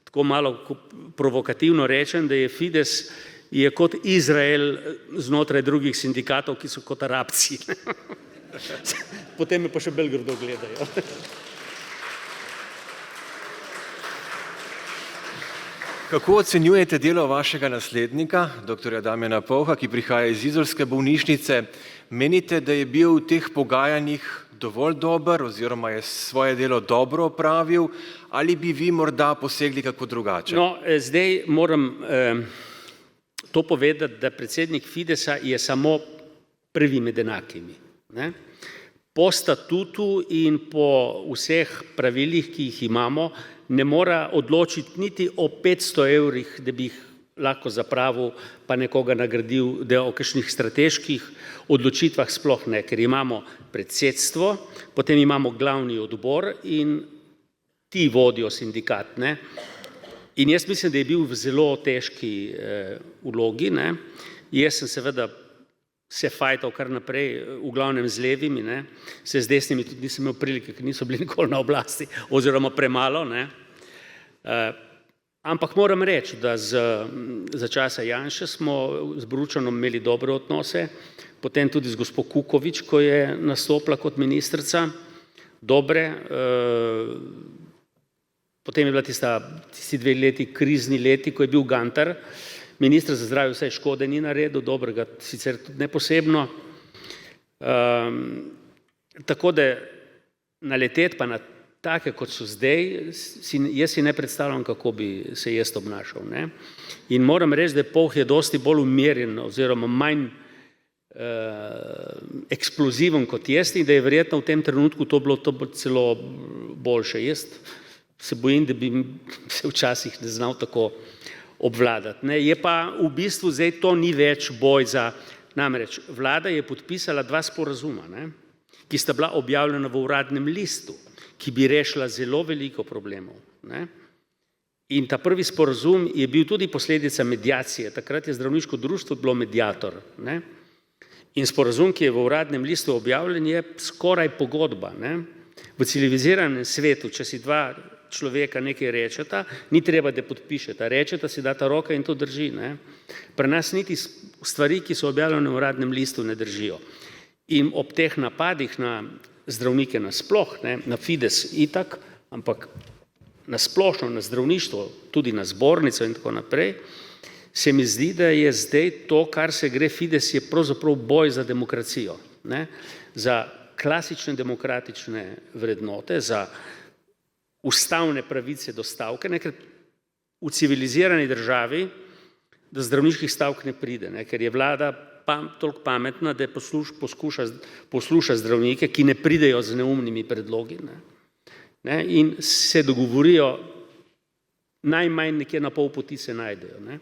tako malo provokativno rečem, da je Fides je kot Izrael znotraj drugih sindikatov, ki so kot Arabci. Potem me pa še bolj grdo gledajo. Kako ocenjujete delo vašega naslednika, dr. Damjana Povha, ki prihaja iz izolske bolnišnice? Menite, da je bil v teh pogajanjih dovolj dober oziroma je svoje delo dobro opravil ali bi vi morda posegli kako drugače? No, zdaj moram to povedati, da predsednik Fidesa je samo prvi med enakimi. Po statutu in po vseh pravilih, ki jih imamo, ne mora odločiti niti o 500 evrih, da bi jih lahko zapravil, pa nekoga nagradil, da o kakšnih strateških odločitvah sploh ne, ker imamo predsedstvo, potem imamo glavni odbor in ti vodijo sindikat. In jaz mislim, da je bil v zelo težki vlogi. Jaz sem seveda se fajtal kar naprej, v glavnem z levimi, se z desnimi tudi nisem imel prilike, ker niso bili nikoli na oblasti, oziroma premalo. Ampak moram reči, da za časa Janše smo z Bručanom imeli dobre odnose, potem tudi z gospo Kukovič, ko je nastopila kot ministrica, dobre. Potem je bila tisti 2 leti krizni leti, ko je bil Gantar, minister za zdravje vse škode ni naredil, dobrega sicer tudi ne posebno. Tako da naleteti pa na take, kot so zdaj, jaz si ne predstavljam, kako bi se jaz obnašal. In moram reči, da Povh je dosti bolj umirjen oziroma manj eksploziven kot jaz in da je verjetno v tem trenutku to bilo celo boljše. Jaz se bojim, da bi se včasih ne znal tako obvladati. Je pa v bistvu zdaj to ni več boj za, namreč vlada je podpisala 2 sporazuma, ki sta bila objavljena v Uradnem listu, ki bi rešila zelo veliko problemov. In ta prvi sporazum je bil tudi posledica mediacije. Takrat je zdravniško društvo bilo mediator. In sporazum, ki je v Uradnem listu objavljen, je skoraj pogodba. V civiliziranem svetu, če si 2 človeka nekaj rečeta, ni treba, da podpišeta. Rečeta, si data roka in to drži. Pri nas niti stvari, ki so objavljene v Uradnem listu, ne držijo. In ob teh napadih na zdravnike nasploh, na Fides itak, ampak na splošno, na zdravništvo, tudi na zbornico in tako naprej, se mi zdi, da je zdaj to, kar se gre Fides, je pravzaprav boj za demokracijo, ne? Za klasične demokratične vrednote, za ustavne pravice do stavke, ne? Ker v civilizirani državi do zdravniških stavk ne pride, ne? Ker je vlada toliko pametna, da posluša zdravnike, ki ne pridejo z neumnimi predlogi, ne? In se dogovorijo, najmanj nekje na pol poti se najdejo, ne?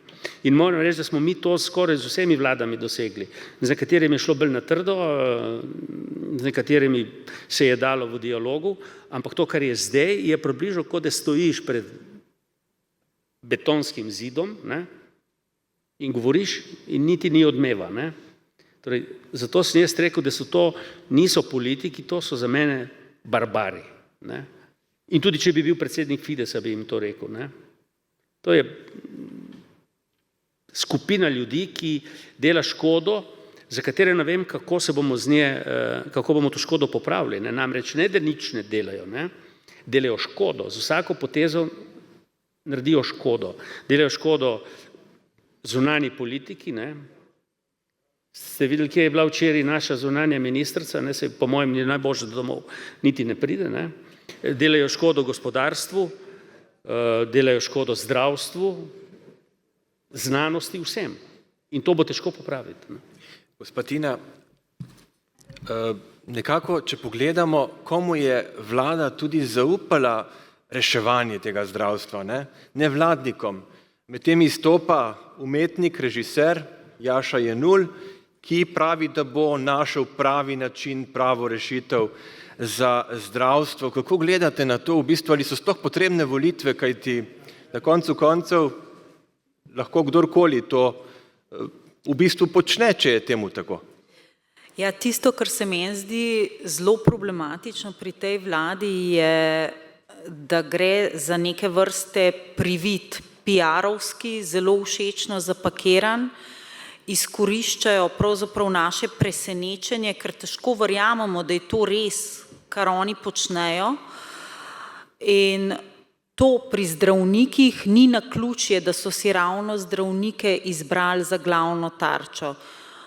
In moram reči, da smo mi to skoraj z vsemi vladami dosegli, z nekaterimi je šlo bolj na trdo, z nekaterimi se je dalo v dialogu, ampak to, kar je zdaj, je približno, kot da stojiš pred betonskim zidom, ne? In govoriš in niti ni odmeva, ne? Torej, zato sem jaz rekel, da to niso politiki, to so za mene barbari, ne? In tudi, če bi bil predsednik Fidesa, bi jim to rekel, ne? To je skupina ljudi, ki dela škodo, za katere ne vem, kako bomo to škodo popravili, ne? Namreč ne, da nič ne delajo, ne? Delajo škodo, z vsako potezo naredijo škodo, delajo škodo zunanji politiki, ne? Ste videli, kje je bila včeraj naša zunanja ministrica, ne? Se po mojem je najboljše, da domov niti ne pride, ne? Delajo škodo gospodarstvu, delajo škodo zdravstvu, znanosti, vsem. In to bo težko popraviti, ne? Gospa Tina, nekako, če pogledamo, komu je vlada tudi zaupala reševanje tega zdravstva, ne? Nevladnikom. Med tem izstopa umetnik, režiser Jaša Jenull, ki pravi, da bo našel pravi način, pravo rešitev za zdravstvo. Kako gledate na to, v bistvu, ali so sploh potrebne volitve, kajti na koncu koncev lahko kdorkoli to v bistvu počne, če je temu tako? Ja, tisto, kar se meni zdi zelo problematično pri tej vladi, je, da gre za neke vrste privid, PR-ovski, zelo všečno zapakiran, izkoriščajo pravzaprav naše presenečenje, ker težko verjamemo, da je to res, kar oni počnejo. In to pri zdravnikih ni naključje, da so si ravno zdravnike izbrali za glavno tarčo.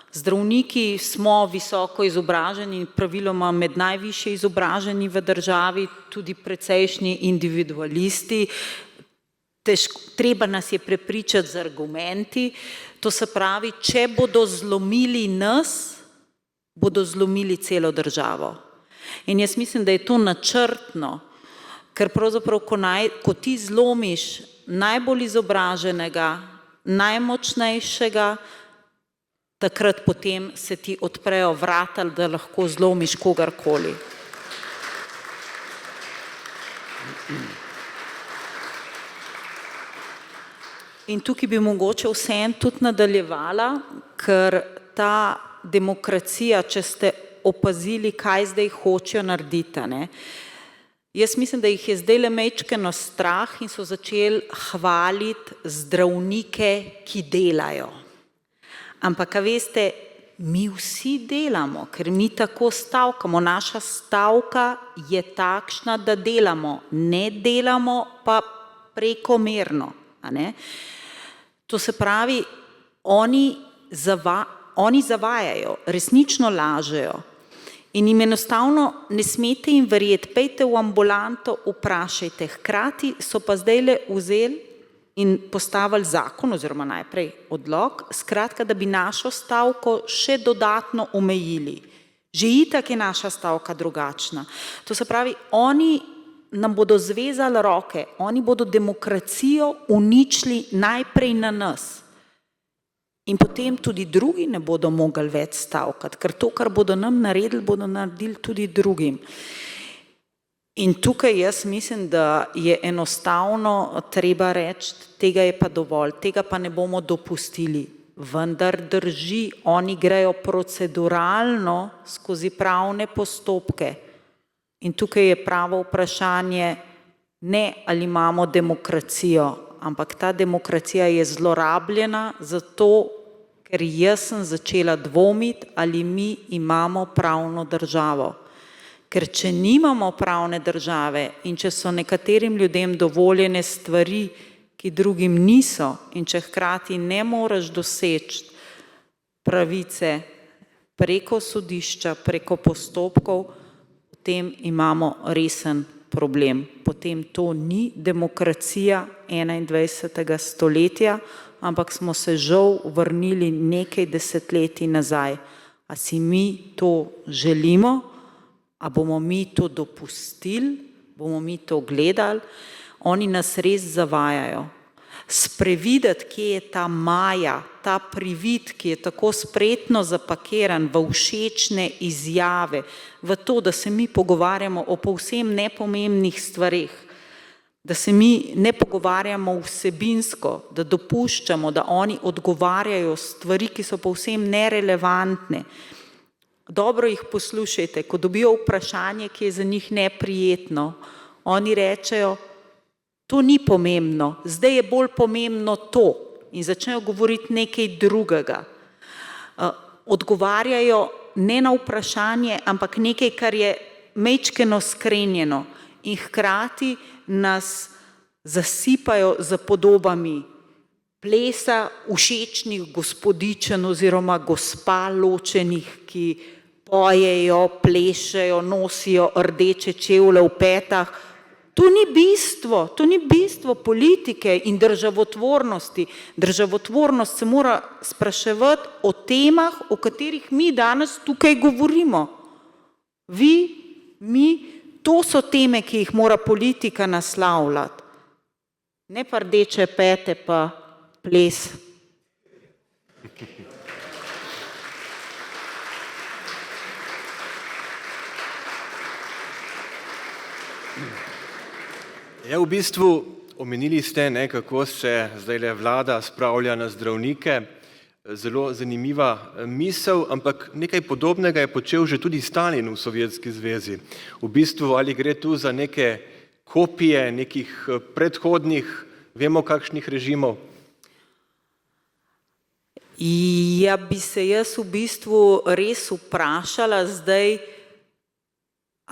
Zdravniki smo visoko izobraženi, praviloma med najvišje izobraženi v državi, tudi precejšnji individualisti. Treba nas je prepričati z argumenti, to se pravi, če bodo zlomili nas, bodo zlomili celo državo. In jaz mislim, da je to načrtno, ker pravzaprav, ko ti zlomiš najbolj izobraženega, najmočnejšega, takrat potem se ti odprejo vrata, da lahko zlomiš kogarkoli. In tukaj bi mogoče vseeno tudi nadaljevala, ker ta demokracija, če ste opazili, kaj zdaj hočejo narediti, ne? Jaz mislim, da jih je zdaj le majčkeno strah in so začeli hvaliti zdravnike, ki delajo. Ampak, a veste, mi vsi delamo, ker mi tako stavkamo. Naša stavka je takšna, da delamo. Ne delamo pa prekomerno, a ne? To se pravi, oni zavajajo, resnično lažejo in jim enostavno ne smete jim verjeti, pejte v ambulanto, vprašajte. Hkrati so pa zdajle vzeli in postavili zakon oziroma najprej odlok, skratka, da bi našo stavko še dodatno omejili. Že itak je naša stavka drugačna. To se pravi, oni nam bodo zvezali roke, oni bodo demokracijo uničili najprej na nas. In potem tudi drugi ne bodo mogli več stavkati, ker to, kar bodo nam naredili, bodo naredili tudi drugim. In tukaj jaz mislim, da je enostavno treba reči, tega je pa dovolj, tega pa ne bomo dopustili. Vendar drži, oni grejo proceduralno skozi pravne postopke. In tukaj je pravo vprašanje, ne ali imamo demokracijo, ampak ta demokracija je zlorabljena zato, ker jaz sem začela dvomiti, ali mi imamo pravno državo. Ker če nimamo pravne države in če so nekaterim ljudem dovoljene stvari, ki drugim niso, in če hkrati ne moreš doseči pravice preko sodišča, preko postopkov, potem imamo resen problem. Potem to ni demokracija 21. stoletja, ampak smo se žal vrnili nekaj desetletij nazaj. A si mi to želimo? A bomo mi to dopustili? Bomo mi to gledali? Oni nas res zavajajo. Sprevideti, kje je ta maja, ta privid, ki je tako spretno zapakiran v všečne izjave, v to, da se mi pogovarjamo o povsem nepomembnih stvareh, da se mi ne pogovarjamo vsebinsko, da dopuščamo, da oni odgovarjajo stvari, ki so povsem nerelevantne. Dobro jih poslušajte, ko dobijo vprašanje, ki je za njih neprijetno, oni rečejo, to ni pomembno, zdaj je bolj pomembno to in začnejo govoriti nekaj drugega. Odgovarjajo ne na vprašanje, ampak nekaj, kar je majčkeno skrenjeno in hkrati nas zasipajo z podobami plesa všečnih gospodičen oziroma gospa ločenih, ki pojejo, plešejo, nosijo rdeče čevlje v petah. To ni bistvo politike in državotvornosti. Državotvornost se mora spraševati o temah, o katerih mi danes tukaj govorimo. To so teme, ki jih mora politika naslavljati. Ne pa rdeče pete pa ples. Ja, v bistvu omenili ste, kako se zdajle vlada spravlja na zdravnike. Zelo zanimiva misel, ampak nekaj podobnega je počel že tudi Stalin v Sovjetski zvezi. V bistvu ali gre tu za neke kopije nekih predhodnih, vemo kakšnih režimov? Ja, bi se jaz v bistvu res vprašala zdaj,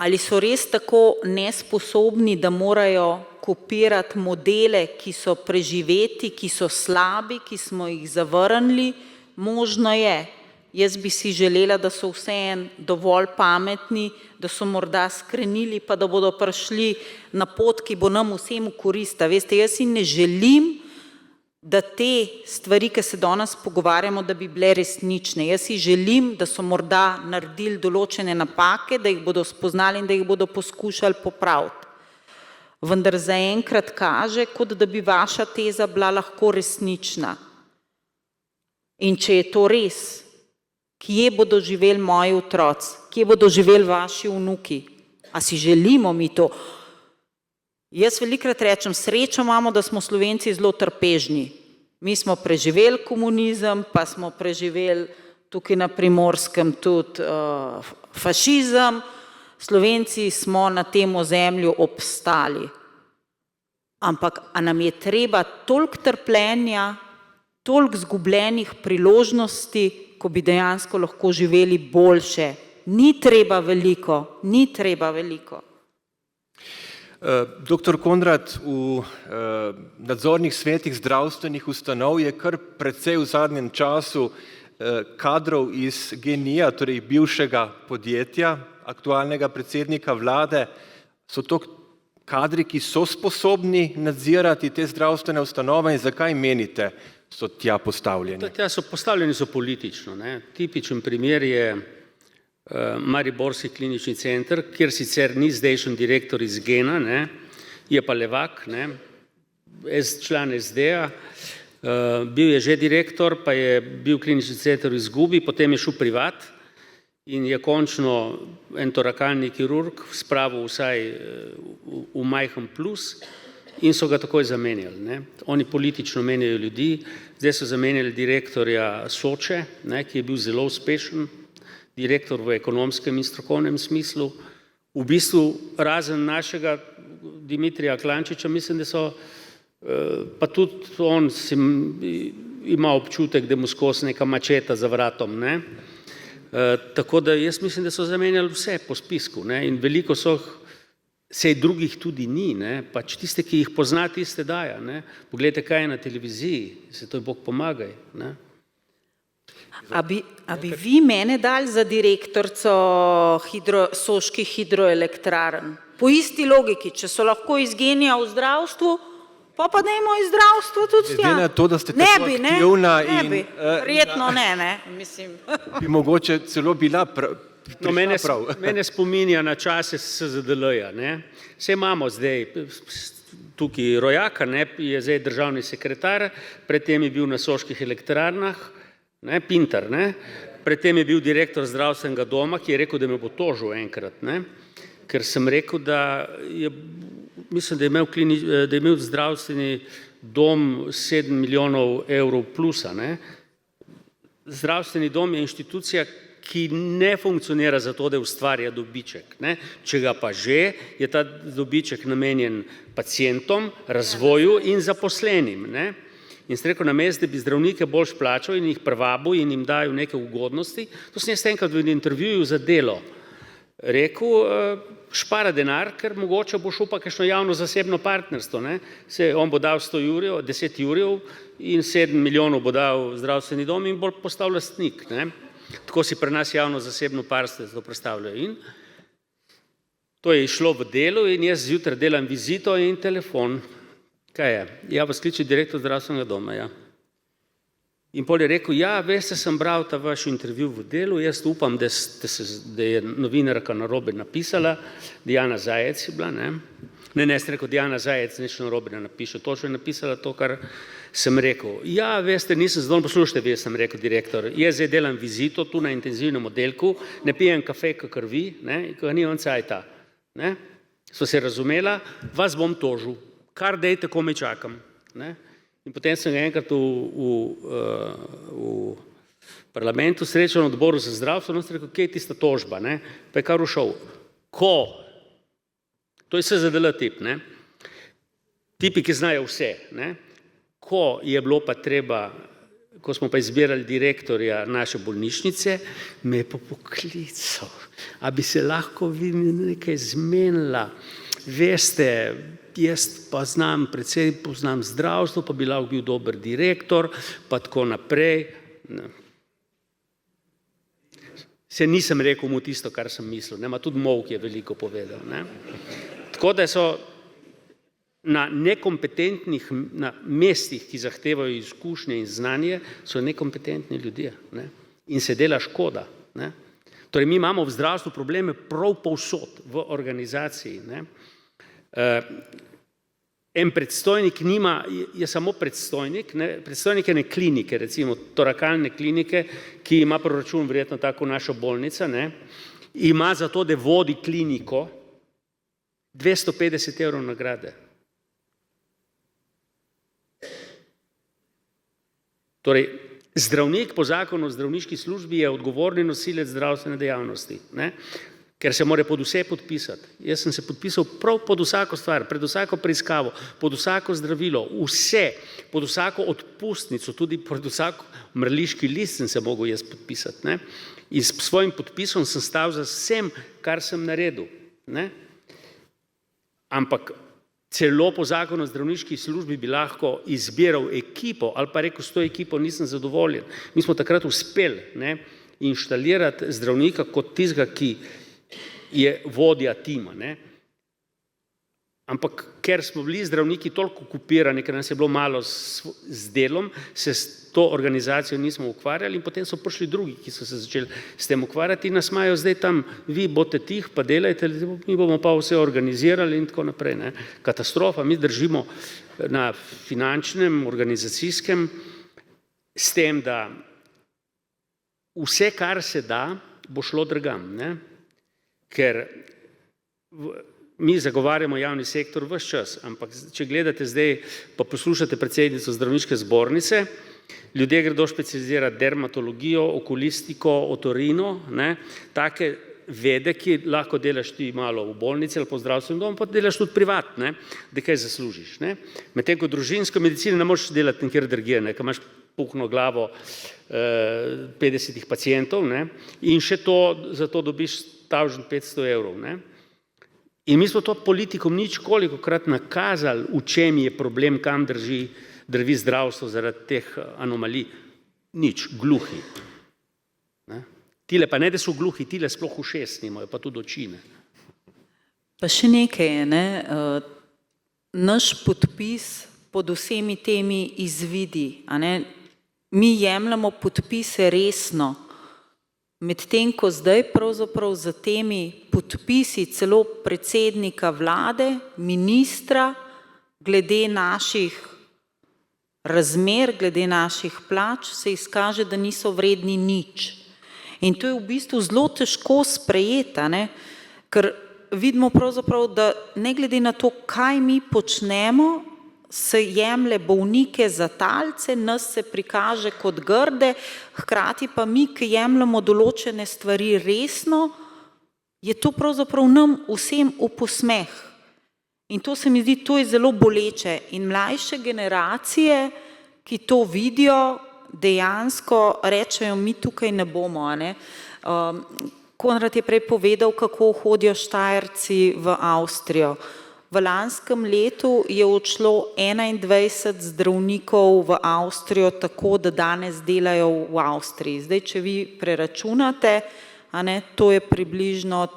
ali so res tako nesposobni, da morajo kopirati modele, ki so preživeti, ki so slabi, ki smo jih zavrnili. Možno je. Jaz bi si želela, da so vseeno dovolj pametni, da so morda skrenili, pa da bodo prišli na pot, ki bo nam vsem v korist. Veste, jaz si ne želim, da te stvari, ki se danes pogovarjamo, da bi bile resnične. Jaz si želim, da so morda naredili določene napake, da jih bodo spoznali in da jih bodo poskušali popraviti. Vendar zaenkrat kaže, kot da bi vaša teza bila lahko resnična. In če je to res, kje bodo živeli moji otroci, kje bodo živeli vaši vnuki? A si želimo mi to? Jaz velikokrat rečem, srečo imamo, da smo Slovenci zelo trpežni. Mi smo preživeli komunizem, pa smo preživeli tukaj na Primorskem tudi fašizem. Slovenci smo na tem ozemlju obstali. Ampak a nam je treba toliko trpljenja, toliko izgubljenih priložnosti, ko bi dejansko lahko živeli boljše. Ni treba veliko, ni treba veliko. Doktor Konrad, v nadzornih svetih zdravstvenih ustanov je kar precej v zadnjem času kadrov iz GEN-I-ja, torej bivšega podjetja, aktualnega predsednika vlade. So to kadri, ki so sposobni nadzirati te zdravstvene ustanove in zakaj menite, so tja postavljeni? Postavljeni so politično. Tipičen primer je Mariborski klinični center, kjer sicer ni zdajšen direktor iz GEN-a, je pa levak, član SD-ja, bil je že direktor, pa je bil klinični center v izgubi, potem je šel privat in je končno entorakalni kirurg spravil vsaj v majhen plus in so ga takoj zamenjali. Oni politično menjajo ljudi, zdaj so zamenjali direktorja Soče, ki je bil zelo uspešen, direktor v ekonomskem in strokovnem smislu. V bistvu razen našega Dimitrija Klančiča, mislim, da so, pa tudi on ima občutek, da mu skozi neka mačeta za vratom. Tako da jaz mislim, da so zamenjali vse po spisku, ne, in veliko so, sej drugih tudi ni, ne, pač tiste, ki jih pozna, tiste daja, ne. Poglejte, kaj je na televiziji, se to je Bog pomagaj, ne. A bi vi mene dali za direktorico soških hidroelektrarn? Po isti logiki, če so lahko iz GEN-I v zdravstvu, pa dajmo iz zdravstva tudi tja. Glede na to, da ste Ne tako bi, ne? aktivna Ne in, bi. Verjetno ne, mislim. bi mogoče celo bila No, mene spominja na čase SZDL-ja, ne. Saj imamo zdaj tukaj rojaka, ne, je zdaj državni sekretar, predtem je bil na Soških elektrarnah, ne, Pintar, ne, predtem je bil direktor zdravstvenega doma, ki je rekel, da me bo tožil enkrat, ne, ker sem rekel, da je, mislim, da je imel zdravstveni dom 7 milijonov evrov plusa, ne. Zdravstveni dom je inštitucija, ki ne funkcionira zato, da ustvarja dobiček, ne. Če ga pa že, je ta dobiček namenjen pacientom, razvoju in zaposlenim, ne. In sem rekel, namesto, da bi zdravnike boljš plačal in jih privabil in jim dajal neke ugodnosti, to sem jaz enkrat v intervjuju za Delo rekel, špara denar, ker mogoče bo šel pa kakšno javno-zasebno partnerstvo, ne. Se on bo dal 10 jurjev in 7 milijonov bo dal zdravstveni dom in bo postal lastnik, ne. Tako si pri nas javno-zasebno partnerstvo predstavljajo. In to je išlo v Delu in jaz zjutraj delam vizito in telefon. Kaj je? Ja, vas kliče direktor zdravstvenega doma, ja. In pol je rekel, ja, veste, sem bral ta vaš intervju v Delu, jaz upam, da je novinarka narobe napisala, Dijana Zajec je bila, ne. Ne, sem rekel, Dijana Zajec nič narobe ne napiše, točno je napisala to, kar sem rekel. Ja, veste, nisem zadovoljen, poslušajte, jaz sem rekel, direktor, jaz zdaj delam vizito tu na intenzivnem oddelku, ne pijem kafe kakor vi, ne, ko ga ni on cajta, ne. So se razumela, vas bom tožil, kar dejte, ko me čakam, ne. In potem sem ga enkrat v parlamentu srečal na odboru za zdravstvo, in sem rekel, kje je tista tožba, ne, pa je kar ušel. To je SZDL tip, ne, tipi, ki znajo vse, ne, ko je bilo pa treba, ko smo pa izbirali direktorja naše bolnišnice, me je pa poklical, a bi se lahko vi nekaj zmenila, veste, jaz pa predvsem poznam zdravstvo, pa bi lahko bil dober direktor, pa tako naprej. Se nisem rekel mu tisto, kar sem mislil, ne, tudi Molk je veliko povedal, ne. Tako da so na nekompetentnih mestih, ki zahtevajo izkušnje in znanje, so nekompetentni ljudje, ne, in se dela škoda, ne. Torej, mi imamo v zdravstvu probleme prav povsod v organizaciji, ne. En predstojnik nima, je samo predstojnik, ne, predstojnik ene klinike, recimo torakalne klinike, ki ima proračun verjetno tako naša bolnica, ne, ima za to, da vodi kliniko, 250 evrov nagrade. Torej, zdravnik po zakonu o zdravniški službi je odgovorni nosilec zdravstvene dejavnosti, ne, ker se mora pod vse podpisati. Jaz sem se podpisal prav pod vsako stvar, pred vsako preiskavo, pod vsako zdravilo, vse, pod vsako odpustnico, tudi pod vsako mrliški list sem se mogel jaz podpisati, ne. In s svojim podpisom sem stal za vsem, kar sem naredil, ne. Ampak celo po zakonu o zdravniški službi bi lahko izbiral ekipo ali pa rekel, s to ekipo nisem zadovoljen. Mi smo takrat uspeli, ne, inštalirati zdravnika kot tistega, ki je vodja tima, ne. Ampak ker smo bili zdravniki toliko okupirani, ker nas je bilo malo z delom, se s to organizacijo nismo ukvarjali in potem so prišli drugi, ki so se začeli s tem ukvarjati in nas imajo zdaj tam, vi boste tih, pa delajte, mi bomo pa vse organizirali in tako naprej, ne. Katastrofa, mi držimo na finančnem, organizacijskem, s tem, da vse, kar se da, bo šlo drugam, ne. Ker mi zagovarjamo javni sektor ves čas, ampak če gledate zdaj, pa poslušate predsednico zdravniške zbornice, ljudje gredo specializirati dermatologijo, okulistiko, otorino, ne, take vede, ki lahko delaš ti malo v bolnici ali po zdravstvenem domu, pa delaš tudi privat, ne, da kaj zaslužiš, ne. Medtem ko družinsko medicino ne moreš delati nikjer drugje, ne, ker imaš puhno glavo 50 pacientov, ne, in še to, za to dobiš 1500 evrov. Ne. In mi smo to politikom ničkolikokrat nakazali, v čem je problem, kam drvi zdravstvo zaradi teh anomalij. Nič, gluhi. Ne. Tile pa ne, da so gluhi, tile sploh ušes nimajo, pa tudi oči ne. Pa še nekaj je, ne? Naš podpis pod vsemi temi izvidi, a ne? Mi jemljemo podpise resno, medtem ko zdaj pravzaprav za temi podpisi celo predsednika vlade, ministra, glede naših razmer, glede naših plač, se izkaže, da niso vredni nič. In to je v bistvu zelo težko sprejeti, a ne? Ker vidimo pravzaprav, da ne glede na to, kaj mi počnemo, se jemlje bolnike za talce, nas se prikaže kot grde, hkrati pa mi, ki jemljemo določene stvari resno, je to pravzaprav nam vsem v posmeh. In to se mi zdi, to je zelo boleče. In mlajše generacije, ki to vidijo, dejansko rečejo, mi tukaj ne bomo, a ne. Konrad je prej povedal, kako hodijo Štajerci v Avstrijo. V lanskem letu je odšlo 21 zdravnikov v Avstrijo tako, da danes delajo v Avstriji. Zdaj, če vi preračunate, a ne, to je približno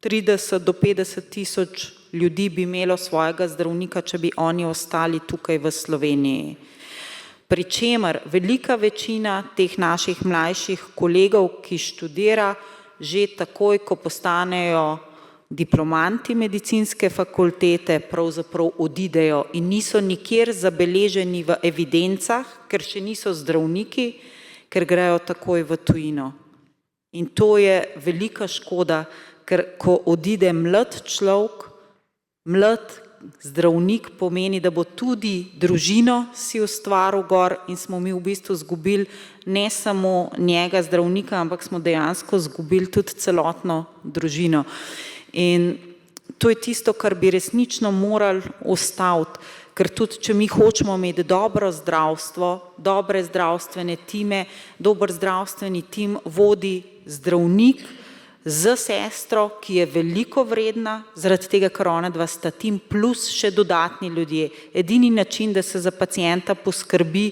30 do 50 tisoč ljudi bi imelo svojega zdravnika, če bi oni ostali tukaj v Sloveniji. Pričemer velika večina teh naših mlajših kolegov, ki študira, že takoj, ko postanejo diplomanti medicinske fakultete, pravzaprav odidejo in niso nikjer zabeleženi v evidencah, ker še niso zdravniki, ker grejo takoj v tujino. In to je velika škoda, ker ko odide mlad človek, mlad zdravnik pomeni, da bo tudi družino si ustvaril gor in smo mi v bistvu izgubili ne samo njega zdravnika, ampak smo dejansko izgubili tudi celotno družino. In to je tisto, kar bi resnično morali ustaviti, ker tudi, če mi hočemo imeti dobro zdravstvo, dobre zdravstvene time, dober zdravstveni tim vodi zdravnik z sestro, ki je veliko vredna, zaradi tega, ker ona dva sta tim, plus še dodatni ljudje. Edini način, da se za pacienta poskrbi,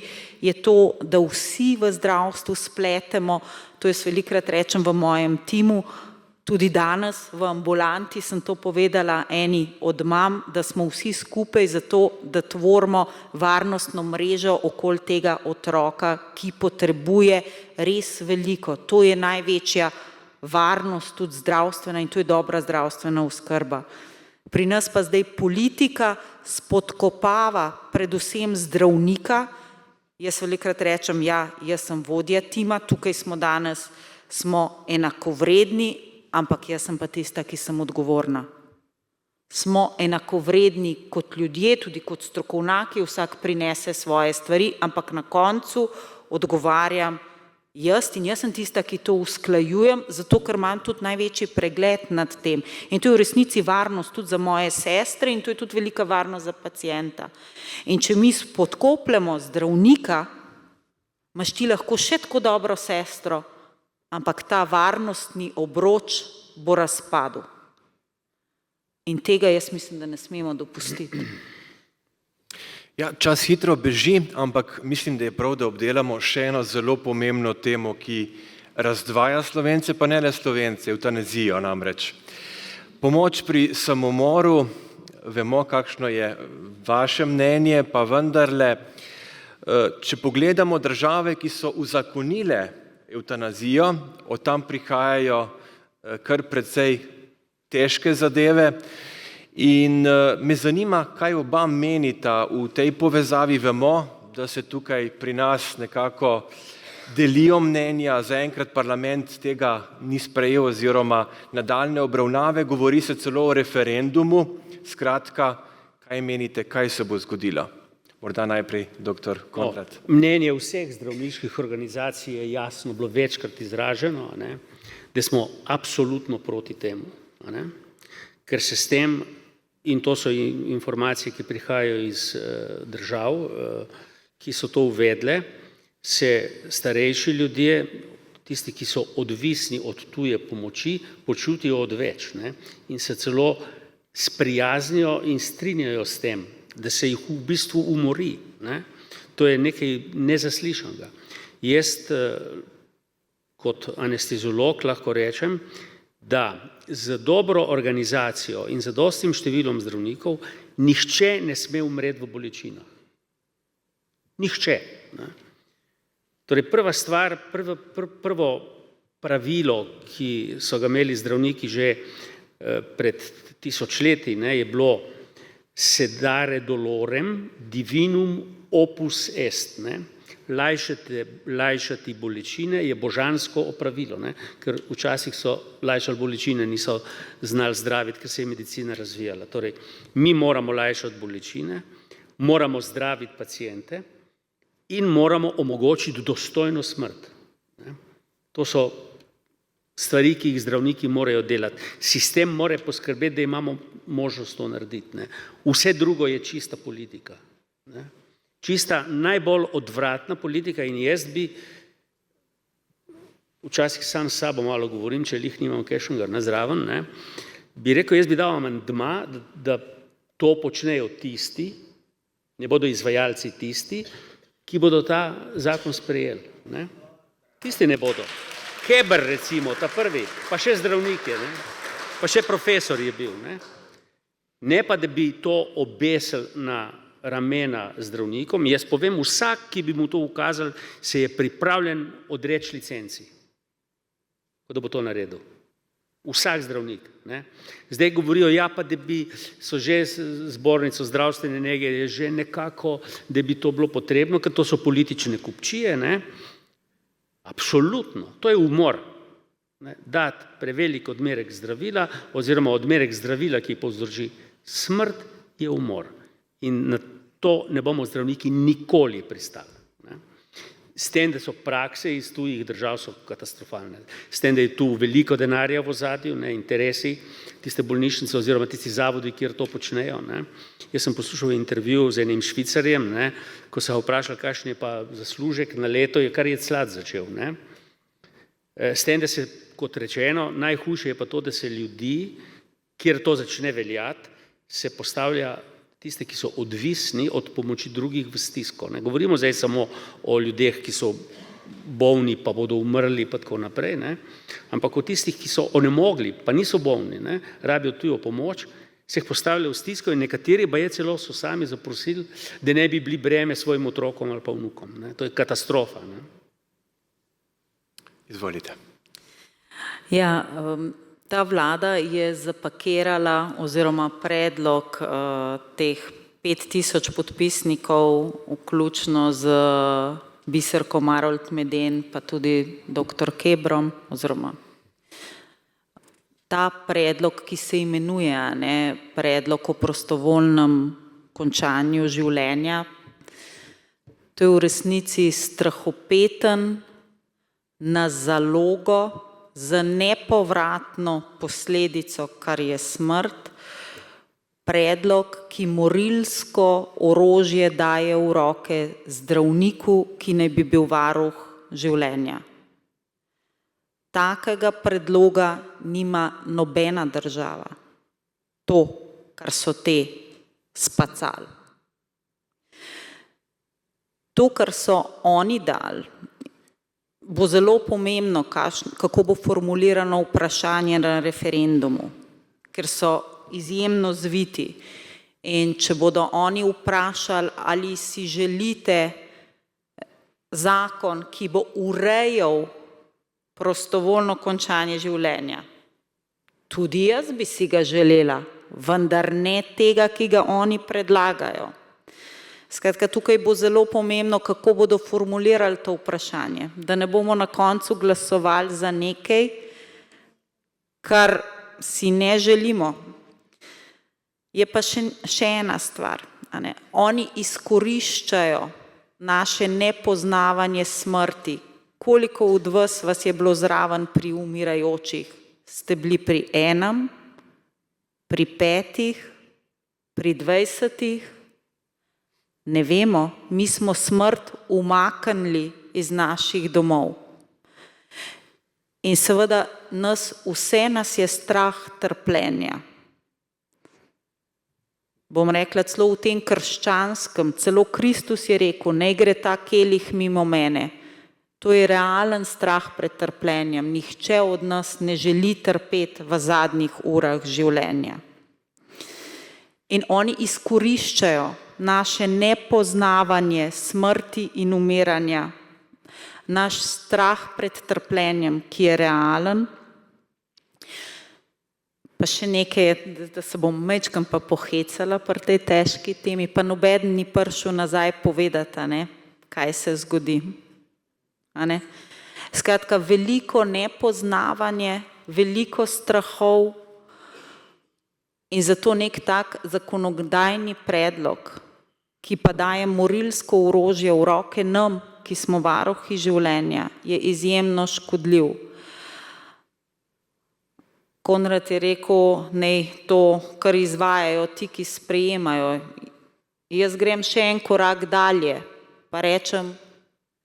je to, da vsi v zdravstvu spletemo, to jaz velikokrat rečem v mojem timu, tudi danes v ambulanti sem to povedala eni od mam, da smo vsi skupaj zato, da tvorimo varnostno mrežo okoli tega otroka, ki potrebuje res veliko. To je največja varnost, tudi zdravstvena, in to je dobra zdravstvena oskrba. Pri nas pa zdaj politika spodkopava predvsem zdravnika. Jaz velikokrat rečem, ja, jaz sem vodja tima, tukaj smo danes, smo enakovredni, ampak jaz sem pa tista, ki sem odgovorna. Smo enakovredni kot ljudje, tudi kot strokovnjaki, vsak prinese svoje stvari, ampak na koncu odgovarjam jaz in jaz sem tista, ki to usklajujem, zato ker imam tudi največji pregled nad tem. In to je v resnici varnost tudi za moje sestre in to je tudi velika varnost za pacienta. In če mi spodkopljamo zdravnika, imaš ti lahko še tako dobro sestro, ampak ta varnostni obroč bo razpadel. In tega jaz mislim, da ne smemo dopustiti. Ja, čas hitro beži, ampak mislim, da je prav, da obdelamo še eno zelo pomembno temo, ki razdvaja Slovence, pa ne le Slovence, evtanazijo namreč. Pomoč pri samomoru, vemo, kakšno je vaše mnenje, pa vendarle, če pogledamo države, ki so uzakonile evtanazijo, od tam prihajajo kar precej težke zadeve in me zanima, kaj oba menita v tej povezavi. Vemo, da se tukaj pri nas nekako delijo mnenja, zaenkrat parlament tega ni sprejel oziroma nadaljnje obravnave, govori se celo o referendumu. Skratka, kaj menite, kaj se bo zgodilo? Morda najprej dr. Konrad. Mnenje vseh zdravniških organizacij je jasno bilo večkrat izraženo, ne, da smo absolutno proti temu, ne, ker se s tem, in to so informacije, ki prihajajo iz držav, ki so to uvedle, se starejši ljudje, tisti, ki so odvisni od tuje pomoči, počutijo odveč, ne? In se celo sprijaznijo in strinjajo s tem, da se jih v bistvu umori. Ne? To je nekaj nezaslišanega. Jaz kot anesteziolog lahko rečem, da z dobro organizacijo in zadostnim številom zdravnikov nihče ne sme umreti v bolečinah. Nihče. Ne? Torej prva stvar, prvo pravilo, ki so ga imeli zdravniki že pred tisočletji, ne, je bilo sedare dolorem divinum opus est. Ne? Lajšati bolečine je božansko opravilo, ne? Ker včasih so lajšali bolečine, niso znali zdraviti, ker se je medicina razvijala. Torej, mi moramo lajšati bolečine, moramo zdraviti paciente in moramo omogočiti dostojno smrt. Ne? To so stvari, ki jih zdravniki morajo delati. Sistem mora poskrbeti, da imamo možnost to narediti. Ne? Vse drugo je čista politika. Ne? Čista najbolj odvratna politika in jaz bi, včasih sam s sabo malo govorim, če lih nimam kakšnega nazraven, ne, bi rekel, jaz bi dal amandma, da to počnejo tisti, ne bodo izvajalci tisti, ki bodo ta zakon sprejeli. Ne. Tisti ne bodo. Keber recimo, ta prvi, pa še zdravnik je, ne, pa še profesor je bil. Ne pa, da bi to obesili na ramena zdravnikom. Jaz povem, vsak, ki bi mu to ukazal, se je pripravljen odreči licenci, da bo to naredil. Vsak zdravnik. Ne. Zdaj govorijo, ja, pa da bi so že zbornico zdravstvene nege, je že nekako, da bi to bilo potrebno, ker to so politične kupčije. Ne. Absolutno. To je umor. Ne. Dati prevelik odmerek zdravila oziroma odmerek zdravila, ki povzroči smrt, je umor. In na to ne bomo zdravniki nikoli pristali. Ne. S tem, da so prakse iz tujih držav so katastrofalne. S tem, da je tu veliko denarja v ozadju, ne, interesi, tiste bolnišnice oziroma tisti zavodi, kjer to počnejo. Ne. Jaz sem poslušal intervju z enim Švicarjem, ne, ko se je vprašal, kakšen je pa zaslužek na leto, je kar je clat začel. Ne. S tem, da se, kot rečeno, najhujše je pa to, da se ljudi, kjer to začne veljati, se postavlja tiste, ki so odvisni od pomoči drugih v stisko. Ne govorimo zdaj samo o ljudeh, ki so bolni, pa bodo umrli, pa tako naprej, ne? Ampak o tistih, ki so onemogli, pa niso bolni, ne? Rabijo tujo pomoč, se jih postavljajo v stisko in nekateri baje celo so sami zaprosili, da ne bi bili breme svojim otrokom ali pa vnukom. Ne? To je katastrofa. Ne? Izvolite. Ja, ta vlada je zapakirala oziroma predlog teh 5000 podpisnikov, vključno z Biserko Marolt Meden, pa tudi dr. Kebrom, oziroma ta predlog, ki se imenuje, ne, predlog o prostovoljnem končanju življenja, to je v resnici strahopeten na zalogo, z nepovratno posledico, kar je smrt, predlog, ki morilsko orožje daje v roke zdravniku, ki naj bi bil varuh življenja. Takega predloga nima nobena država. To, kar so te spacali. To, kar so oni dali, bo zelo pomembno, kako bo formulirano vprašanje na referendumu, ker so izjemno zviti. In če bodo oni vprašali, ali si želite zakon, ki bo urejal prostovoljno končanje življenja. Tudi jaz bi si ga želela, vendar ne tega, ki ga oni predlagajo. Skratka, tukaj bo zelo pomembno, kako bodo formulirali to vprašanje, da ne bomo na koncu glasovali za nekaj, kar si ne želimo. Je pa še ena stvar. Oni izkoriščajo naše nepoznavanje smrti. Koliko od vas je bilo zraven pri umirajočih? Ste bili pri 1, pri 5, pri 20? Ne vemo, mi smo smrt umaknili iz naših domov. In seveda vse nas je strah trpljenja. Bom rekla, celo v tem krščanskem, celo Kristus je rekel, naj gre ta kelih mimo mene. To je realen strah pred trpljenjem. Nihče od nas ne želi trpeti v zadnjih urah življenja. In oni izkoriščajo naše nepoznavanje smrti in umiranja, naš strah pred trpljenjem, ki je realen. Pa še nekaj, da se bom majčkeno pa pohecala pri tej težki temi, pa nobeden ni prišel nazaj povedati, kaj se zgodi. Skratka, veliko nepoznavanje, veliko strahov in zato nek tak zakonodajni predlog, ki pa daje morilsko orožje v roke nam, ki smo varuhi življenja, je izjemno škodljiv. Konrad je rekel, naj to, kar izvajajo ti, ki sprejemajo. Jaz grem še en korak dalje, pa rečem,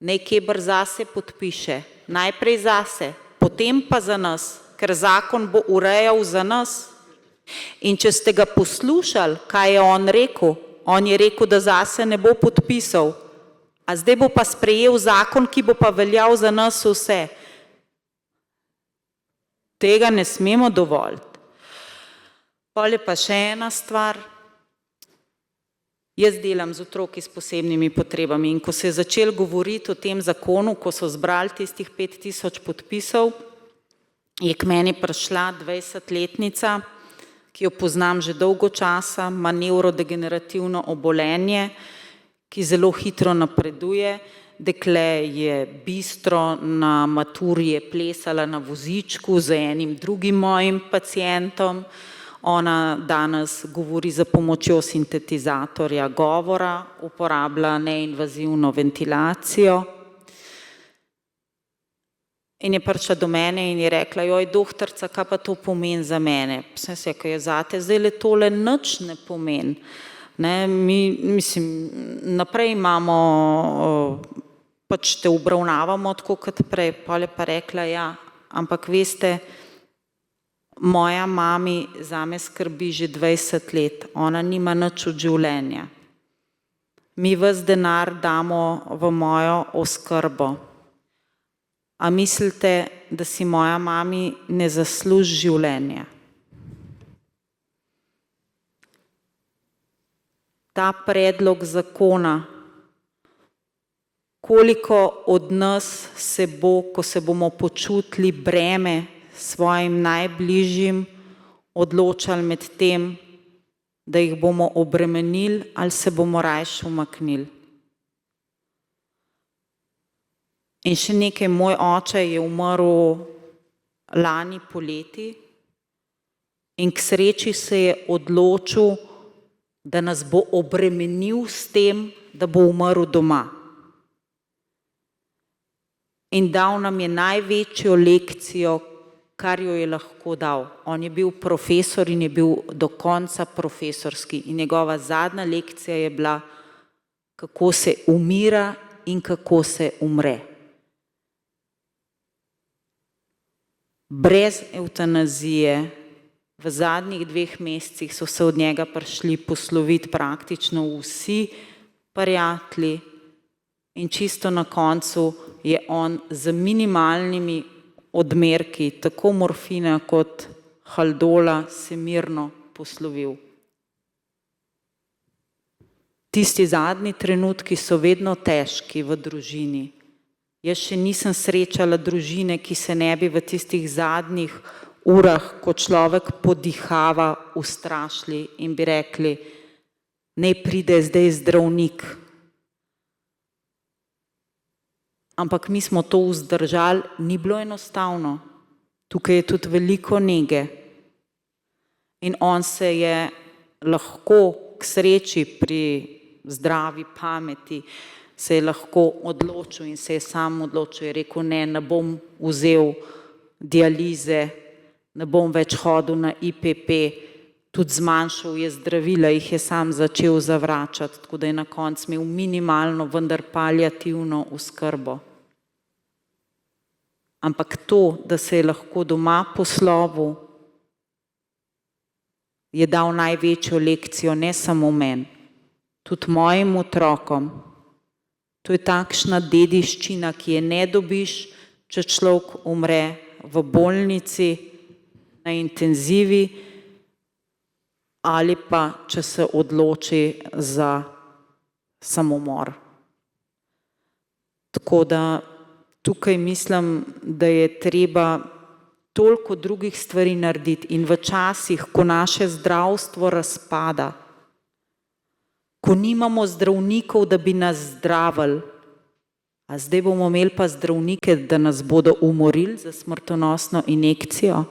naj Keber zase podpiše. Najprej zase, potem pa za nas, ker zakon bo urejal za nas. In če ste ga poslušali, kaj je on je rekel, da zase ne bo podpisal. A zdaj bo pa sprejel zakon, ki bo pa veljal za nas vse. Tega ne smemo dovoliti. Pol je pa še ena stvar. Jaz delam z otroki s posebnimi potrebami in ko se je začel govoriti o tem zakonu, ko so zbrali tistih 5000 podpisov, je k meni prišla 20-letnica, ki jo poznam že dolgo časa, ima nevrodegenerativno obolenje, ki zelo hitro napreduje. Dekle je bistro, na maturi je plesala na vozičku z enim drugim mojim pacientom. Ona danes govori za pomočjo sintetizatorja govora, uporablja neinvazivno ventilacijo. In je prišla do mene in je rekla, joj, doktorica, kaj pa to pomeni za mene? Sem se rekla, zate zdaj le tole nič ne pomeni. Mislim, naprej imamo, pač te obravnavamo tako kot prej. Pol je pa rekla, ja, ampak veste, moja mami zame skrbi že 20 let, ona nima nič od življenja. Mi ves denar damo v mojo oskrbo. A mislite, da si moja mami ne zasluži življenja? Ta predlog zakona, koliko od nas se bo, ko se bomo počutili breme svojim najbližjim, odločali med tem, da jih bomo obremenili ali se bomo rajši umaknili. In še nekaj, moj oče je umrl lani poleti in k sreči se je odločil, da nas bo obremenil s tem, da bo umrl doma. In dal nam je največjo lekcijo, kar jo je lahko dal. On je bil profesor in je bil do konca profesorski. In njegova zadnja lekcija je bila, kako se umira in kako se umre. Brez evtanazije, v zadnjih 2 mesecih so se od njega prišli posloviti praktično vsi prijatelji in čisto na koncu je on z minimalnimi odmerki, tako morfina kot haldola, se mirno poslovil. Tisti zadnji trenutki so vedno težki v družini. Jaz še nisem srečala družine, ki se ne bi v tistih zadnjih urah, ko človek podihava, ustrašili in bi rekli, naj pride zdaj zdravnik. Ampak mi smo to vzdržali, ni bilo enostavno. Tukaj je tudi veliko nege. In on se je lahko k sreči pri zdravi pameti, se je lahko odločil in se je sam odločil. Je rekel, ne bom vzel dialize, ne bom več hodil na IPP, tudi zmanjšal je zdravila, jih je sam začel zavračati, tako da je na koncu imel minimalno, vendar paliativno oskrbo. ampak to, da se je lahko doma poslovil, je dal največjo lekcijo ne samo meni, tudi mojim otrokom. To je takšna dediščina, ki je ne dobiš, če človek umre v bolnici, na intenzivi ali pa če se odloči za samomor. Tako da tukaj mislim, da je treba toliko drugih stvari narediti in v časih, ko naše zdravstvo razpada, ko nimamo zdravnikov, da bi nas zdravili, a zdaj bomo imeli pa zdravnike, da nas bodo umorili za smrtonosno injekcijo.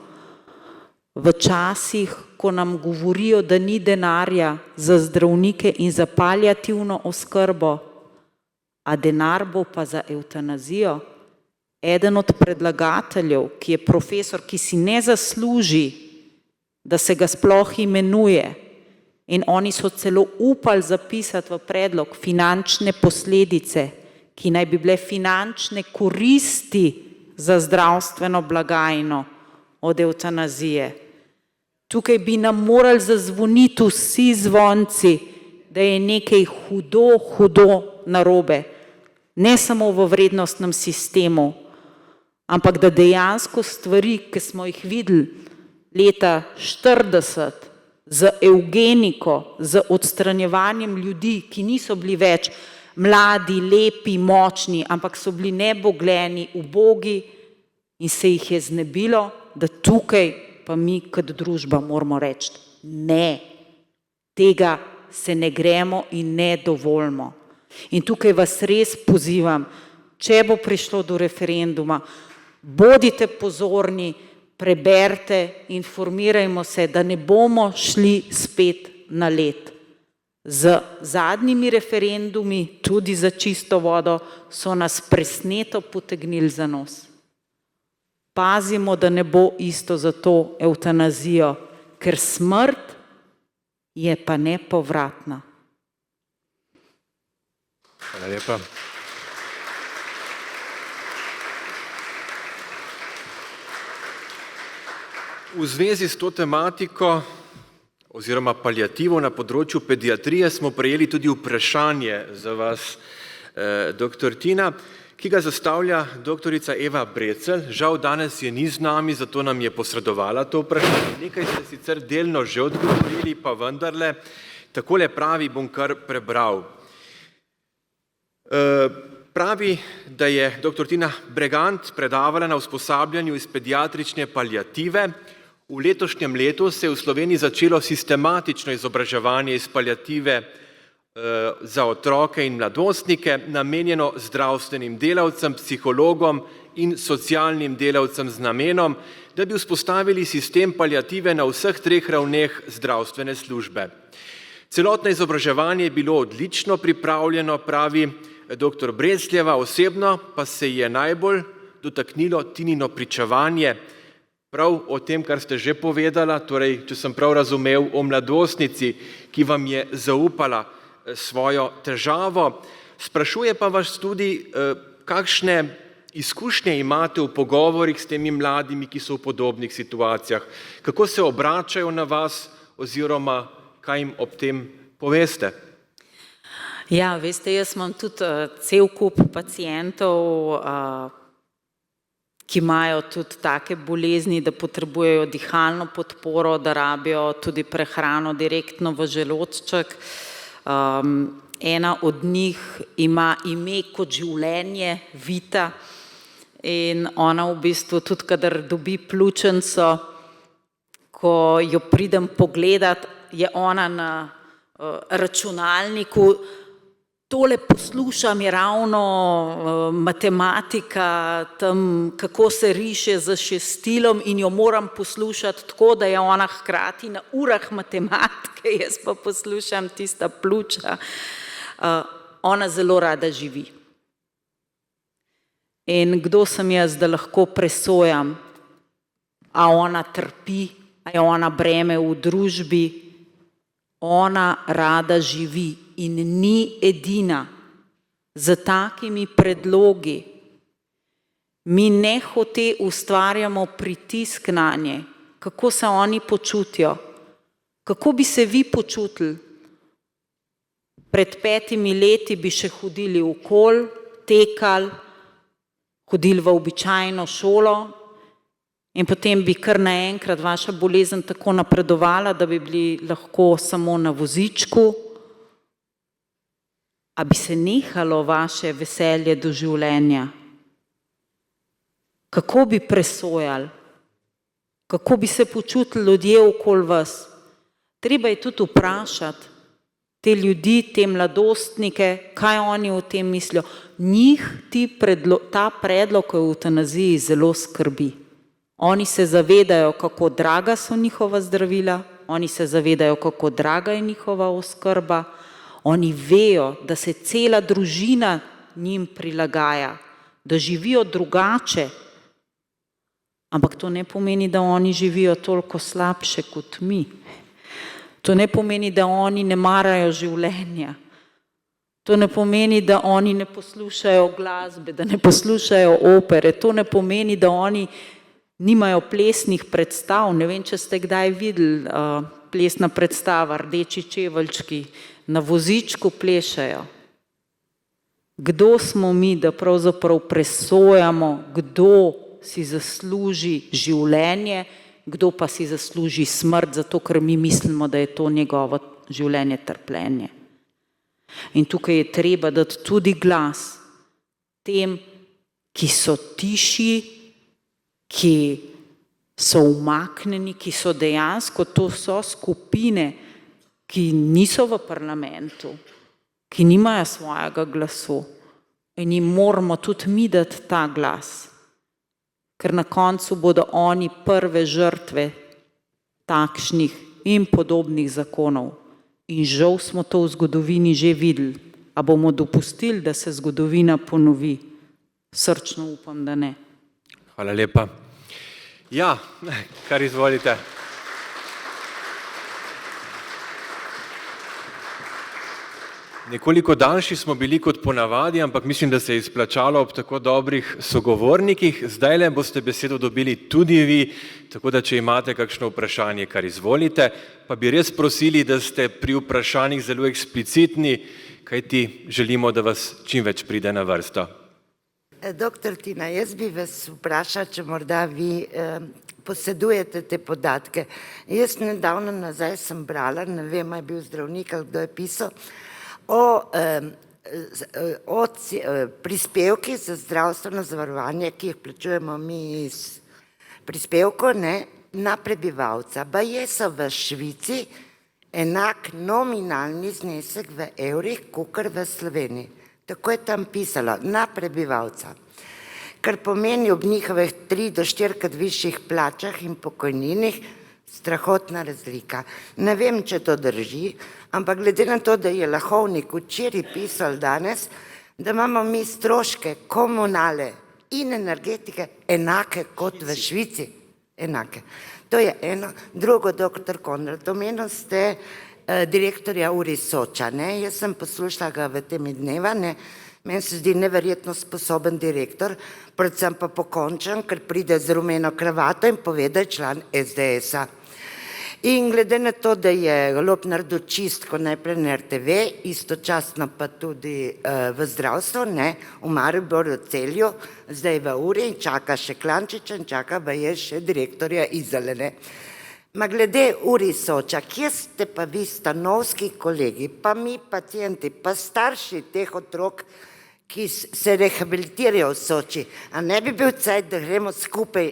V časih, ko nam govorijo, da ni denarja za zdravnike in za paliativno oskrbo, a denar bo pa za evtanazijo. Eden od predlagateljev, ki je profesor, ki si ne zasluži, da se ga sploh imenuje, in oni so celo upali zapisati v predlog finančne posledice, ki naj bi bile finančne koristi za zdravstveno blagajno od evtanazije. Tukaj bi nam morali zazvoniti vsi zvonci, da je nekaj hudo, hudo narobe. Ne samo v vrednostnem sistemu, ampak da dejansko stvari, ki smo jih videli leta 40, z evgeniko, z odstranjevanjem ljudi, ki niso bili več mladi, lepi, močni, ampak so bili nebogljeni, ubogi in se jih je znebilo, da tukaj pa mi kot družba moramo reči, ne, tega se ne gremo in ne dovolimo. In tukaj vas res pozivam, če bo prišlo do referenduma, bodite pozorni, preberite, informirajmo se, da ne bomo šli spet na led. Z zadnjimi referendumi, tudi za čisto vodo, so nas presneto potegnili za nos. Pazimo, da ne bo isto za to evtanazijo, ker smrt je pa nepovratna. Hvala lepa. V zvezi s to tematiko oziroma paliativo na področju pediatrije smo prejeli tudi vprašanje za vas, dr. Tina, ki ga zastavlja doktorica Eva Brecelj. Žal danes je ni z nami, zato nam je posredovala to vprašanje. Nekaj ste sicer delno že odgovorili, pa vendarle, takole pravi, bom kar prebral. Pravi, da je dr. Tina Bregant predavala na usposabljanju iz pediatrične paliative. V letošnjem letu se je v Sloveniji začelo sistematično izobraževanje iz paliative za otroke in mladostnike, namenjeno zdravstvenim delavcem, psihologom in socialnim delavcem z namenom, da bi vzpostavili sistem paliative na vseh 3 ravneh zdravstvene službe. Celotno izobraževanje je bilo odlično pripravljeno, pravi dr. Brecljeva, osebno pa se je najbolj dotaknilo Tinino pričevanje prav o tem, kar ste že povedala, torej, če sem prav razumel, o mladostnici, ki vam je zaupala svojo težavo. Sprašuje pa vas tudi, kakšne izkušnje imate v pogovorih s temi mladimi, ki so v podobnih situacijah. Kako se obračajo na vas oziroma kaj jim ob tem poveste? Ja, veste, jaz imam tudi cel kup pacientov, ki imajo tudi take bolezni, da potrebujejo dihalno podporo, da rabijo tudi prehrano direktno v želodček. Ena od njih ima ime kot življenje, Vita, in ona v bistvu tudi, kadar dobi pljučnico, ko jo pridem pogledat, je ona na računalniku, tole poslušam, je ravno matematika, tam kako se riše z šestilom in jo moram poslušati tako, da je ona hkrati na urah matematike, jaz pa poslušam tista pljuča. Ona zelo rada živi. In kdo sem jaz, da lahko presojam, a ona trpi, a je ona breme v družbi? Ona rada živi in ni edina. Z takimi predlogi Mi nehote ustvarjamo pritisk na nje, kako se oni počutijo. Kako bi se vi počutili? Pred 5 leti bi še hodili v kol, tekali, hodili v običajno šolo in potem bi kar naenkrat vaša bolezen tako napredovala, da bi bili lahko samo na vozičku. A bi se nehalo vaše veselje do življenja? Kako bi presojali? Kako bi se počutili ljudje okoli vas? Treba je tudi vprašati te ljudi, te mladostnike, kaj oni o tem mislijo. Njih ta predlog o evtanaziji zelo skrbi. Oni se zavedajo, kako draga so njihova zdravila, oni se zavedajo, kako draga je njihova oskrba, oni vejo, da se cela družina njim prilagaja, da živijo drugače, ampak to ne pomeni, da oni živijo toliko slabše kot mi. To ne pomeni, da oni ne marajo življenja. To ne pomeni, da oni ne poslušajo glasbe, da ne poslušajo opere. To ne pomeni, da oni nimajo plesnih predstav. Ne vem, če ste kdaj videli plesna predstava, Rdeči čeveljčki, na vozičku plešajo. Kdo smo mi, da pravzaprav presojamo, kdo si zasluži življenje, kdo pa si zasluži smrt, zato ker mi mislimo, da je to njegovo življenje trpljenje. In tukaj je treba dati tudi glas tem, ki so tiši, ki so umaknjeni, ki so dejansko, to so skupine, ki niso v parlamentu, ki nimajo svojega glasu in jim moramo tudi mi dati ta glas. Ker na koncu bodo oni prve žrtve takšnih in podobnih zakonov. In žal smo to v zgodovini že videli. A bomo dopustili, da se zgodovina ponovi? Srčno upam, da ne. Hvala lepa. Ja, kar izvolite. Nekoliko daljši smo bili kot ponavadi, ampak mislim, da se je izplačalo ob tako dobrih sogovornikih. Zdajle boste besedo dobili tudi vi, tako da če imate kakšno vprašanje, kar izvolite, pa bi res prosili, da ste pri vprašanjih zelo eksplicitni, kajti želimo, da vas čim več pride na vrsto. Doktor Tina, jaz bi vas vprašala, če morda vi posedujete te podatke. Jaz nedavno nazaj sem brala, ne vem, je bil zdravnik ali kdo je pisal, o prispevkih za zdravstveno zavarovanje, ki jih plačujemo mi iz prispevkov, na prebivalca. Baje so v Švici enak nominalni znesek v evrih, kakor v Sloveniji. Tako je tam pisalo, na prebivalca. Kar pomeni ob njihovih 3 do 4krat višjih plačah in pokojninih strahotna razlika. Ne vem, če to drži, ampak glede na to, da je Lahovnik včeraj pisal danes, da imamo mi stroške komunale in energetike enake kot v Švici. Enake. To je eno. Drugo, doktor Konrad, omenili ste direktorja URI Soča. Jaz sem poslušala ga v temi dneva. Meni se zdi neverjetno sposoben direktor, predvsem pa pokončen, ker pride z rumeno kravato in pove, da je član SDS-a. In glede na to, da je Golob naredil čistko najprej na RTV, istočasno pa tudi v zdravstvu, v Mariboru, Celju, zdaj v URI in čaka še Klančiča in čaka baje še direktorja Izole. Ma glede URI Soča, kje ste pa vi stanovski kolegi, pa mi pacienti, pa starši teh otrok, ki se rehabilitirajo v Soči, a ne bi bil cajt, da gremo skupaj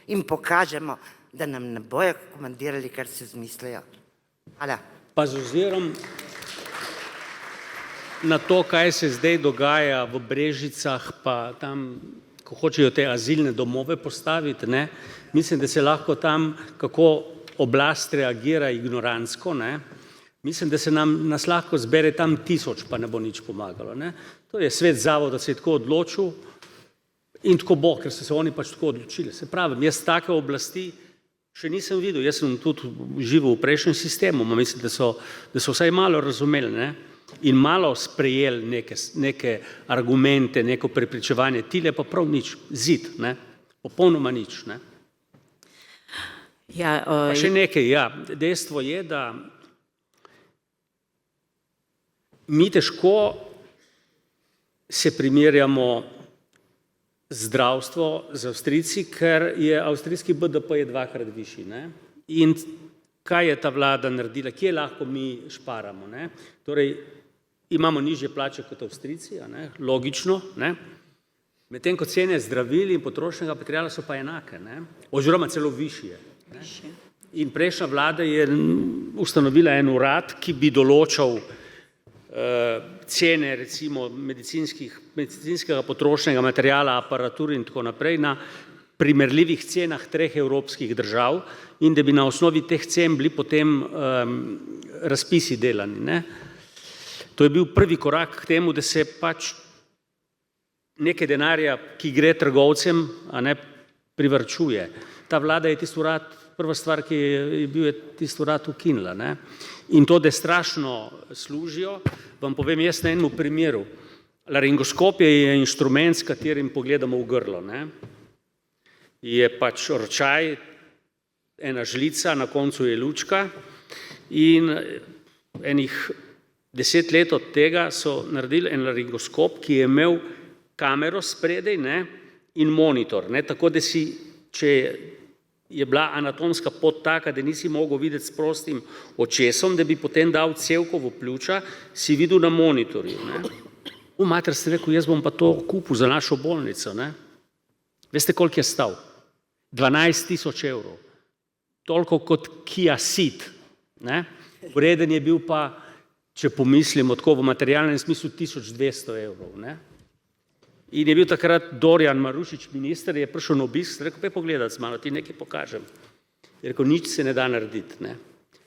in pokažemo, da nam ne bojo komandirali, kar se izmislijo. Hvala. Pa z ozirom na to, kaj se zdaj dogaja v Brežicah, pa tam, ko hočejo te azilne domove postaviti, mislim, da se lahko tam, kako oblast reagira ignorantsko, mislim, da se nas lahko zbere tam 1000, pa ne bo nič pomagalo. To je svet zavoda, se je tako odločil in tako bo, ker so se oni pač tako odločili. Se pravim, jaz take oblasti še nisem videl, jaz sem tudi živel v prejšnjem sistemu, mislim, da so vsaj malo razumeli, in malo sprejeli neke argumente, neko prepričevanje, tile pa prav nič, zid, ne? Popolnoma nič. Ne? Ja, Pa še nekaj, ja, dejstvo je, da mi težko se primerjamo zdravstvo z Avstrijci, ker je avstrijski BDP je 2-krat višji. Ne? In kaj je ta vlada naredila, kje lahko mi šparamo? Ne? Torej, imamo nižje plače kot Avstrijci, ne? Logično, ne? Medtem ko cene zdravil in potrošnega materiala so pa enake, ne? Oziroma celo višje. Ne? In prejšnja vlada je ustanovila en urad, ki bi določal cene recimo medicinskega potrošnega materijala, aparature in tako naprej na primerljivih cenah 3 evropskih držav in da bi na osnovi teh cen bili potem razpisi delani. Ne? To je bil prvi korak k temu, da se pač nekaj denarja, ki gre trgovcem, a ne, privarčuje. Ta vlada je tisti urad, prva stvar, ki je bil, je tisti urad ukinila. Ne? In to, da strašno služijo, vam povem jaz na enem primeru. Laringoskop je inštrument, s katerim pogledamo v grlo. Ne? Je pač ročaj, ena žlica, na koncu je lučka in enih 10 let od tega so naredili en laringoskop, ki je imel kamero spredaj, ne, in monitor, ne, tako da si, če je bila anatomska pot taka, da nisi mogel videti s prostim očesom, da bi potem dal cevko v pljuča, si videl na monitorju. Ne. V mater ste rekel, jaz bom pa to kupil za našo bolnico. Ne. Veste, koliko je stal? 12.000 evrov. Toliko kot Kia Ceed. Ne. Vreden je bil pa, če pomislimo tako v materialnem smislu, 1200 evrov. Ne. In je bil takrat Dorjan Marušič, minister, je prišel na obisk, rekel, pa pogledati malo, ti nekaj pokažem. Je rekel, nič se ne da narediti. Ne.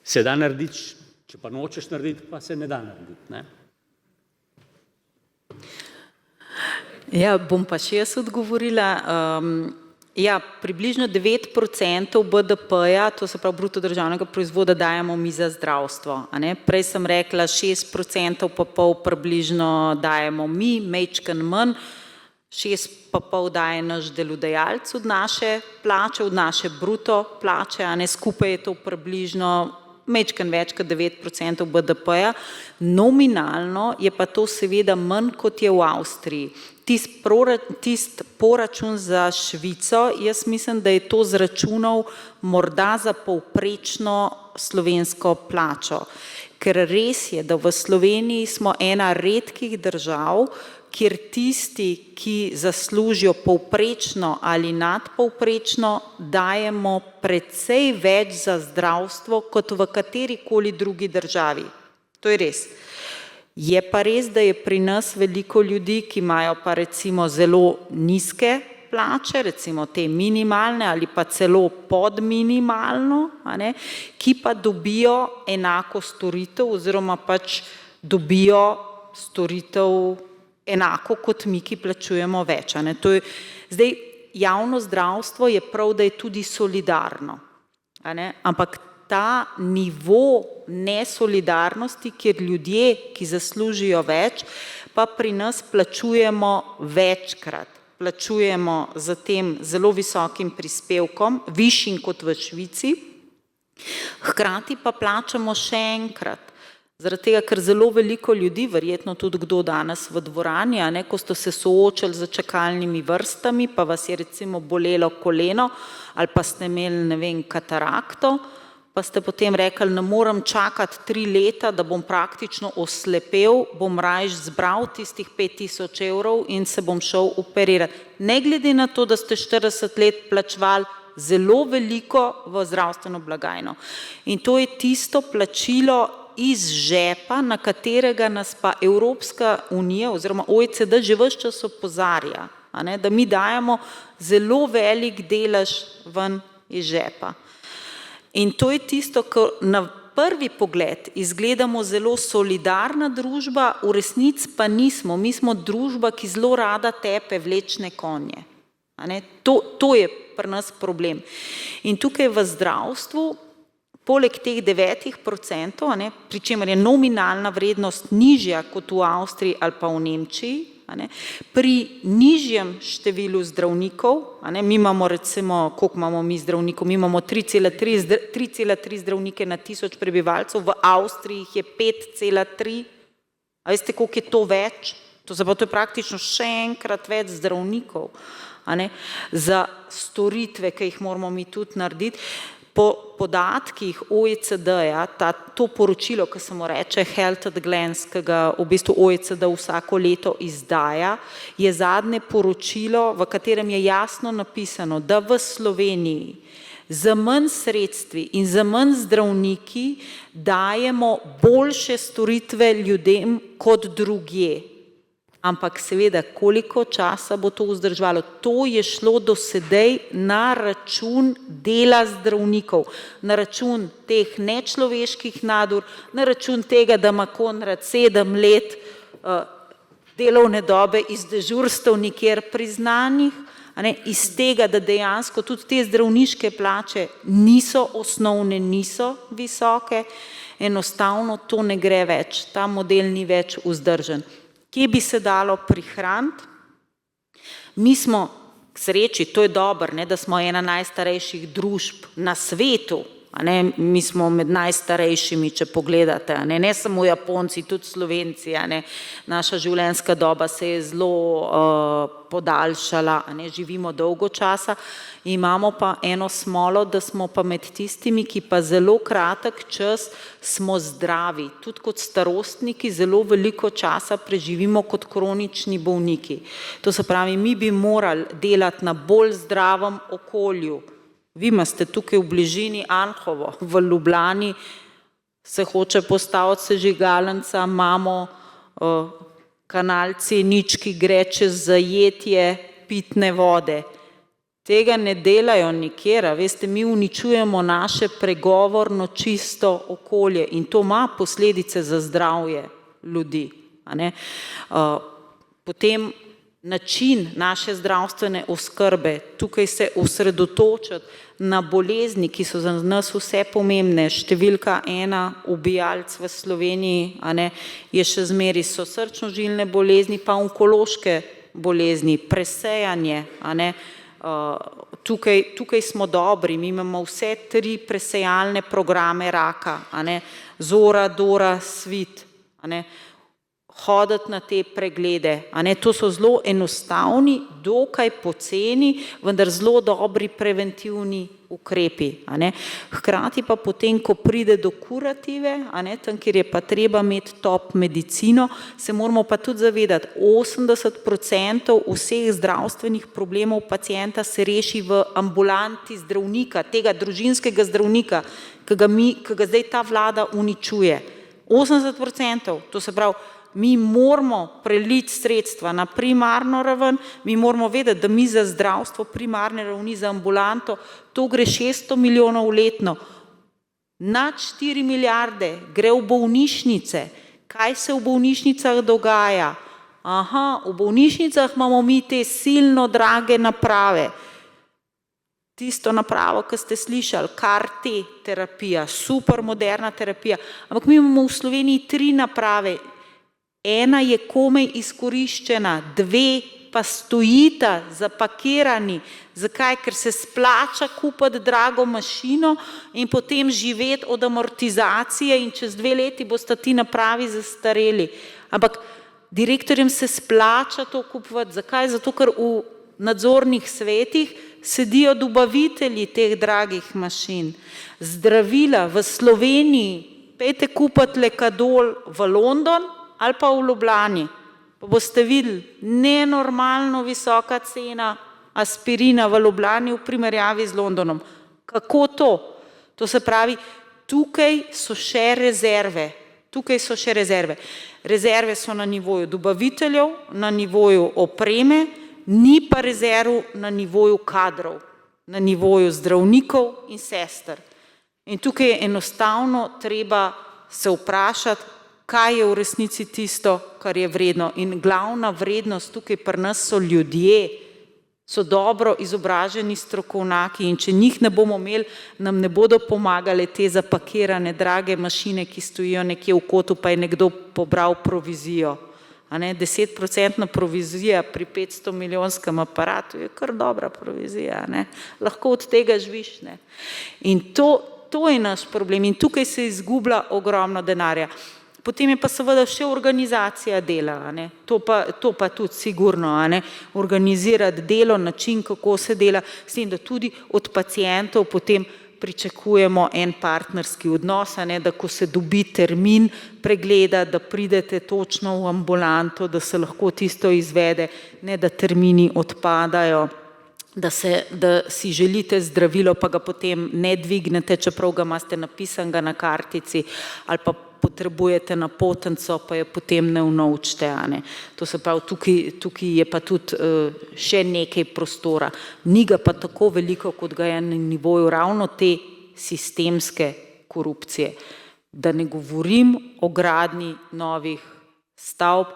Se da narediti, če pa nočeš narediti, pa se ne da narediti. Ne. Ja, bom pa še jaz odgovorila. Ja, približno 9% BDP-ja, to se pravi bruto državnega proizvoda, dajemo mi za zdravstvo. A ne? Prej sem rekla 6,5% približno dajemo mi, majčken manj, 6,5% daje naš delodajalec od naše plače, od naše bruto plače, a ne, skupaj je to približno majčken več kot 9% BDP-ja. Nominalno je pa to seveda manj, kot je v Avstriji. Tisti poračun za Švico, jaz mislim, da je to zračunal morda za povprečno slovensko plačo. Ker res je, da v Sloveniji smo ena redkih držav, kjer tisti, ki zaslužijo povprečno ali nadpovprečno, dajemo precej več za zdravstvo, kot v katerikoli drugi državi. To je res. Je pa res, da je pri nas veliko ljudi, ki imajo pa recimo zelo nizke plače, recimo te minimalne ali pa celo pod minimalno, a ne, ki pa dobijo enako storitev oziroma pač dobijo storitev enako kot mi, ki plačujemo več. A ne. To je, zdaj, javno zdravstvo je prav, da je tudi solidarno, a ne, ampak ta nivo nesolidarnosti, kjer ljudje, ki zaslužijo več, pa pri nas plačujemo večkrat. Plačujemo za tem zelo visokim prispevkom, višjim kot v Švici, hkrati pa plačamo še enkrat. Zaradi tega, ker zelo veliko ljudi, verjetno tudi kdo danes v dvorani, a ne, ko ste se soočali z čakalnimi vrstami, pa vas je recimo bolelo koleno ali pa ste imeli, ne vem, katarakto, pa ste potem rekli, ne morem čakati 3 leta, da bom praktično oslepel, bom rajš zbral tistih 5.000 evrov in se bom šel operirati. Ne glede na to, da ste 40 let plačevali zelo veliko v zdravstveno blagajno. In to je tisto plačilo iz žepa, na katerega nas pa Evropska unija oziroma OECD že ves čas opozarja, a ne, da mi dajemo zelo velik delež ven iz žepa. In to je tisto, ko na prvi pogled izgledamo zelo solidarna družba, v resnici pa nismo. Mi smo družba, ki zelo rada tepe vlečne konje. A ne? To je pri nas problem. In tukaj v zdravstvu Poleg teh 9%, pri čemer je nominalna vrednost nižja kot v Avstriji ali pa v Nemčiji, pri nižjem številu zdravnikov, mi imamo recimo, koliko imamo mi zdravnikov, mi imamo 3,3 zdravnike na 1000 prebivalcev, v Avstriji jih je 5,3, a veste, koliko je to več? To je praktično še enkrat več zdravnikov, za storitve, ki jih moramo mi tudi narediti. Po podatkih OECD-ja, to poročilo, ki se mu reče Health at a Glance, ki ga v bistvu OECD vsako leto izdaja, je zadnje poročilo, v katerem je jasno napisano, da v Sloveniji za manj sredstvi in za manj zdravniki dajemo boljše storitve ljudem kot drugje. Ampak seveda, koliko časa bo to vzdrževalo? To je šlo do sedaj na račun dela zdravnikov, na račun teh nečloveških nadur, na račun tega, da ima Konrad 7 let delovne dobe iz dežurstev nikjer priznanih, iz tega, da dejansko tudi te zdravniške plače niso osnovne, niso visoke, enostavno to ne gre več, ta model ni več vzdržen. Kje bi se dalo prihraniti? Mi smo, k sreči, to je dobro, da smo ena najstarejših družb na svetu, mi smo med najstarejšimi, če pogledate, ne samo Japonci, tudi Slovenci, naša življenjska doba se je zelo podaljšala, živimo dolgo časa, imamo pa eno smolo, da smo pa med tistimi, ki pa zelo kratek čas smo zdravi, tudi kot starostniki zelo veliko časa preživimo kot kronični bolniki. To se pravi, mi bi morali delati na bolj zdravem okolju. Vi imate tukaj v bližini Anhovo, v Ljubljani se hoče postaviti sežigalnica, imamo kanal C0, ki gre čez zajetje pitne vode. Tega ne delajo nikjer, veste, mi uničujemo naše pregovorno čisto okolje in to ima posledice za zdravje ljudi. Potem način naše zdravstvene oskrbe, tukaj se osredotočiti na bolezni, ki so za nas vse pomembne. Številka 1 ubijalc v Sloveniji je še zmeri so srčno-žilne bolezni, pa onkološke bolezni, presejanje. Tukaj smo dobri, mi imamo vse 3 presejalne programe raka, Zora, Dora, Svit, hoditi na te preglede. To so zelo enostavni, dokaj poceni, vendar zelo dobri preventivni ukrepi. Hkrati pa potem, ko pride do kurative, tam, kjer je pa treba imeti top medicino, se moramo pa tudi zavedati, 80% vseh zdravstvenih problemov pacienta se reši v ambulanti zdravnika, tega družinskega zdravnika, ki ga zdaj ta vlada uničuje. 80%, to se pravi, mi moramo preliti sredstva na primarno raven, mi moramo vedeti, da mi za zdravstvo primarne ravni, za ambulanto, to gre 600 milijonov letno. Nad 4 milijarde gre v bolnišnice. Kaj se v bolnišnicah dogaja? V bolnišnicah imamo mi te silno drage naprave. Tisto napravo, ki ste slišali, CAR-T terapija, super moderna terapija, ampak mi imamo v Sloveniji 3 naprave. Ena je komaj izkoriščena, 2 pa stojita zapakirani. Zakaj? Ker se splača kupiti drago mašino in potem živeti od amortizacije in čez 2 leti boste ti napravi zastareli. Ampak direktorjem se splača to kupovati. Zakaj? Zato, ker v nadzornih svetih sedijo dobavitelji teh dragih mašin. Zdravila v Sloveniji, pejte kupiti Lekadol v London, ali pa v Ljubljani, pa boste videli nenormalno visoka cena aspirina v Ljubljani v primerjavi z Londonom. Kako to? To se pravi, tukaj so še rezerve. Rezerve so na nivoju dobaviteljev, na nivoju opreme, ni pa rezerv na nivoju kadrov, na nivoju zdravnikov in sester. In tukaj je enostavno treba se vprašati, kaj je v resnici tisto, kar je vredno. In glavna vrednost tukaj pri nas so ljudje. So dobro izobraženi strokovnjaki in če njih ne bomo imeli, nam ne bodo pomagale te zapakirane drage mašine, ki stojijo nekje v kotu, pa je nekdo pobral provizijo. 10% provizija pri 500 milijonskem aparatu je kar dobra provizija. Lahko od tega živiš. In to je naš problem in tukaj se izgublja ogromno denarja. Potem je pa seveda še organizacija dela, to pa tudi sigurno, organizirati delo, način, kako se dela, s tem, da tudi od pacientov potem pričakujemo en partnerski odnos, da ko se dobi termin pregleda, da pridete točno v ambulanto, da se lahko tisto izvede, ne da termini odpadajo, da si želite zdravilo, pa ga potem ne dvignete, čeprav ga imate napisanega na kartici, ali pa potrebujete napotnico, pa je potem ne vnovčite. To se pravi, tukaj je pa tudi še nekaj prostora. Ni ga pa tako veliko, kot ga je na nivoju ravno te sistemske korupcije. Da ne govorim o gradnji novih stavb,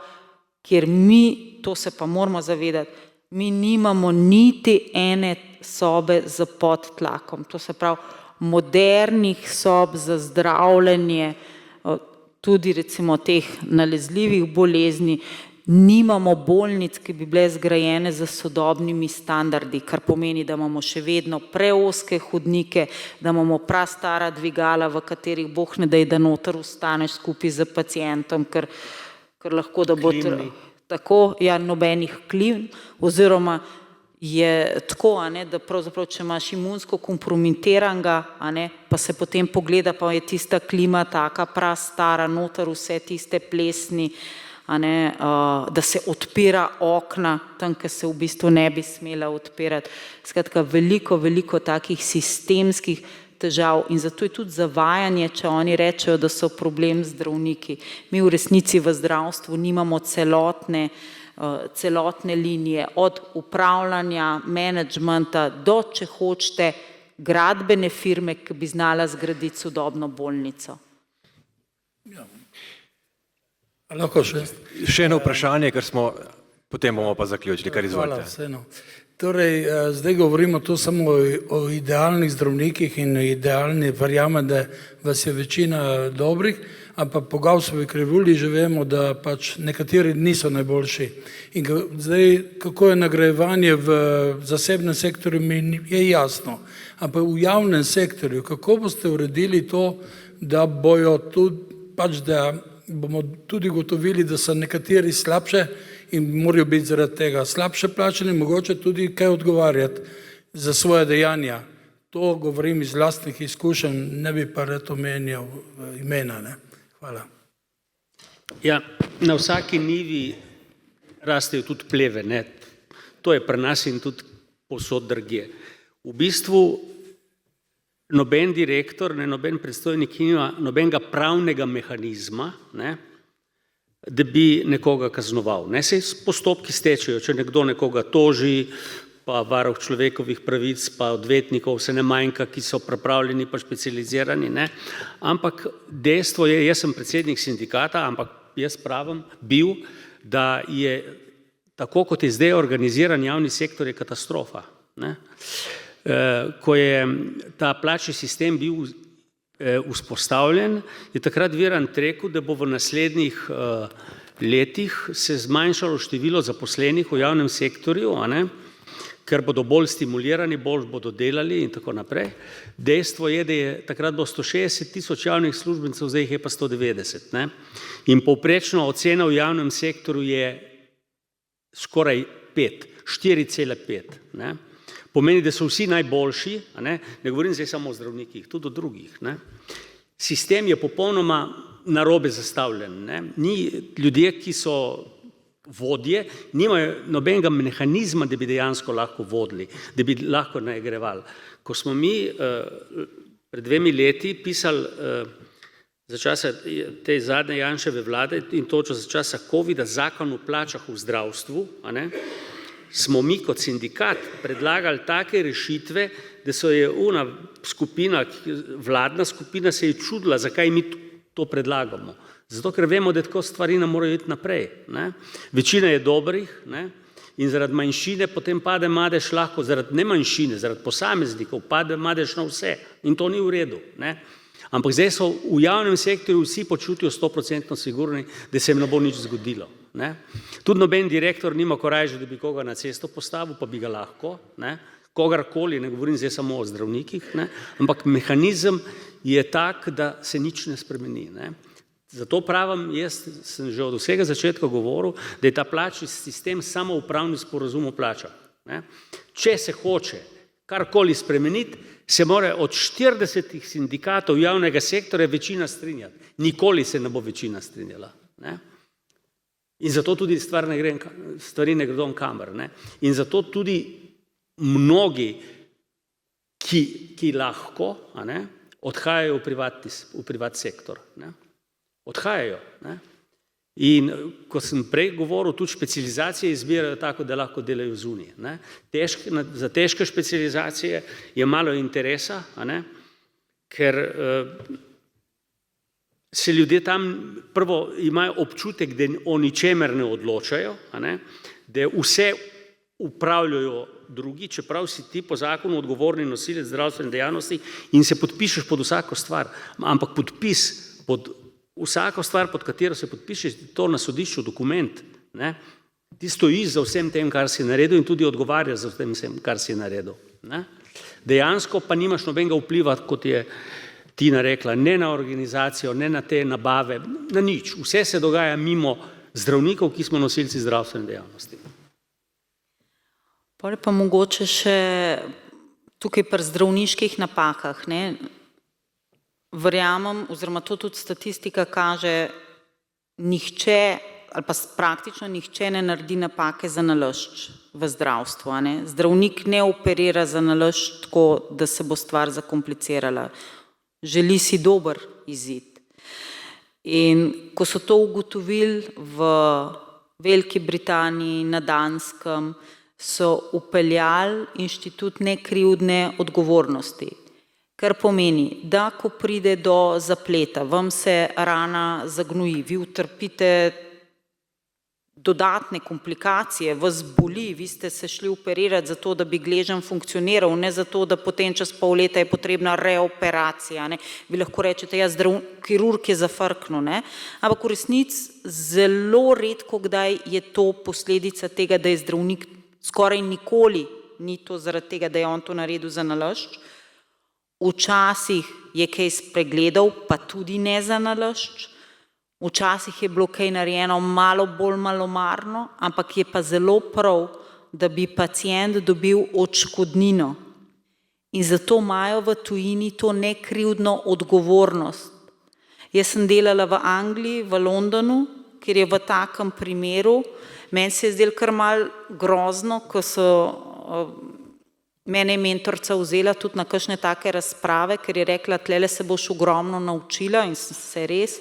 kjer mi, to se pa moramo zavedati, mi nimamo niti ene sobe za podtlakom. To se pravi, modernih sob za zdravljenje, tudi recimo teh nalezljivih bolezni, nimamo bolnic, ki bi bile zgrajene za sodobnimi standardi, kar pomeni, da imamo še vedno preozke hodnike, da imamo prastara dvigala, v katerih Bog ne daj, da noter ostaneš skupaj z pacientom, ker lahko, da bo tako, nobenih klim, oziroma je tako, da pravzaprav, če imaš imunsko kompromitiranega, pa se potem pogleda, pa je tista klima taka prastara, noter vse tiste plesni, da se odpira okna, tam, kjer se v bistvu ne bi smela odpirati. Skratka, veliko takih sistemskih težav in zato je tudi zavajanje, če oni rečejo, da so problem zdravniki. Mi v resnici v zdravstvu nimamo celotne linije, od upravljanja, menedžmenta do, če hočete, gradbene firme, ki bi znala zgraditi sodobno bolnico. Lahko še? Še eno vprašanje, ker potem bomo pa zaključili, kar izvolite. Hvala, vseeno. Torej, zdaj govorimo tu samo o idealnih zdravnikih in idealni, verjamem, da vas je večina dobrih, ampak po Gaussovi krivulji že vemo, da pač nekateri niso najboljši. In zdaj, kako je nagrajevanje v zasebnem sektorju, mi je jasno, ampak v javnem sektorju, kako boste uredili to, da bojo tudi, pač da bomo tudi gotovili, da so nekateri slabše in morajo biti zaradi tega slabše plačeni, mogoče tudi kaj odgovarjati za svoje dejanja. To govorim iz lastnih izkušenj, ne bi pa rad omenjal imena. Hvala. Ja, na vsaki nivi rastejo tudi pleve. To je pri nas in tudi povsod drugje. V bistvu noben direktor, noben predstojnik nima nobenega pravnega mehanizma, da bi nekoga kaznoval. Saj postopki stečejo, če nekdo nekoga toži, pa varuh človekovih pravic, pa odvetnikov se ne manjka, ki so pripravljeni pa specializirani. Ampak dejstvo je, jaz sem predsednik sindikata, ampak jaz pravim, da je tako, kot je zdaj organiziran javni sektor, je katastrofa. Ko je ta plačni sistem bil vzpostavljen, je takrat Virant rekel, da bo v naslednjih letih se zmanjšalo število zaposlenih v javnem sektorju, ker bodo bolj stimulirani, bolj bodo delali in tako naprej. Dejstvo je, da je takrat bilo 160.000 javnih službencev, zdaj jih je pa 190. In povprečna ocena v javnem sektorju je skoraj 5, 4,5. Pomeni, da so vsi najboljši, ne govorim zdaj samo o zdravnikih, tudi o drugih. Sistem je popolnoma narobe zastavljen. Ljudje, ki so vodje, nimajo nobenega mehanizma, da bi dejansko lahko vodili, da bi lahko nagrajevali. Ko smo mi pred 2 leti pisali za časa te zadnje Janševe vlade in točno za časa covida zakon o plačah v zdravstvu, smo mi kot sindikat predlagali take rešitve, da so je ona skupina, vladna skupina se je čudila, zakaj mi to predlagamo. Zato, ker vemo, da tako stvari ne morajo iti naprej. Večina je dobrih in zaradi manjšine potem pade madež lahko, zaradi ne manjšine, zaradi posameznikov pade madež na vse in to ni v redu. Ne? Ampak zdaj so v javnem sektorju vsi počutijo 100% sigurni, da se jim ne bo nič zgodilo. Ne? Tudi noben direktor nima korajže, da bi koga na cesto postavil, pa bi ga lahko, ne? Kogarkoli, ne govorim zdaj samo o zdravnikih, ne? Ampak mehanizem je tak, da se nič ne spremeni. Ne? Zato pravim, jaz sem že od vsega začetka govoril, da je ta plačni sistem samo upravni sporazum o plačah. Ne? Če se hoče karkoli spremeniti, se mora od 40 sindikatov javnega sektorja večina strinjati. Nikoli se ne bo večina strinjala. Ne? In zato tudi stvari ne gredo kamor. Ne? In zato tudi mnogi, ki lahko, ne, odhajajo v privat sektor. Ne? Odhajajo. Ne? In ko sem prej govoril, tudi specializacije izbirajo tako, da lahko delajo zunaj. Ne? Za težke specializacije je malo interesa, ne? Ker se ljudje tam prvo imajo občutek, da o ničemer ne odločajo, ne? Da vse upravljajo drugi, čeprav si ti po zakonu odgovorni nosilec zdravstvene dejavnosti in se podpišeš pod vsako stvar, ampak podpis pod vsako stvar, pod katero se podpišeš, to na sodišču dokument. Ne? Ti stojiš za vsem tem, kar si naredil in tudi odgovarjaš za vsem, kar si naredil. Ne? Dejansko pa nimaš nobenega vpliva, kot je Tina rekla, ne na organizacijo, ne na te nabave, na nič. Vse se dogaja mimo zdravnikov, ki smo nosilci zdravstvene dejavnosti. Pa mogoče še tukaj pri zdravniških napakah, ne? Verjamem, oziroma to tudi statistika kaže, nihče ali pa praktično nihče ne naredi napake za nalašč v zdravstvu. Ne? Zdravnik ne operira za nalašč tako, da se bo stvar zakomplicirala. Želi si dober izid. In ko so to ugotovili v Veliki Britaniji, na Danskem, so upeljali inštitut nekrivdne odgovornosti. Kar pomeni, da ko pride do zapleta, vam se rana zagnoji, vi utrpite dodatne komplikacije, vas boli, vi ste se šli operirati zato, da bi gležen funkcioniral, ne zato, da potem čez pol leta je potrebna reoperacija. Ne? Vi lahko rečete, ja, kirurg je zafrknil, ne? Ampak v resnici zelo redko kdaj je to posledica tega, da je zdravnik skoraj nikoli, ni to zaradi tega, da je on to naredil za nalašč. Včasih je kaj spregledal, pa tudi ne za nalašč. Včasih je bilo kaj narejeno malo bolj malomarno, ampak je pa zelo prav, da bi pacient dobil odškodnino. In zato imajo v tujini to nekrivdno odgovornost. Jaz sem delala v Angliji, v Londonu, kjer je v takem primeru. Meni se je zdelo kar malo grozno, ko so mene je mentorica vzela tudi na kakšne take razprave, ker je rekla, tlele se boš ogromno naučila in se res,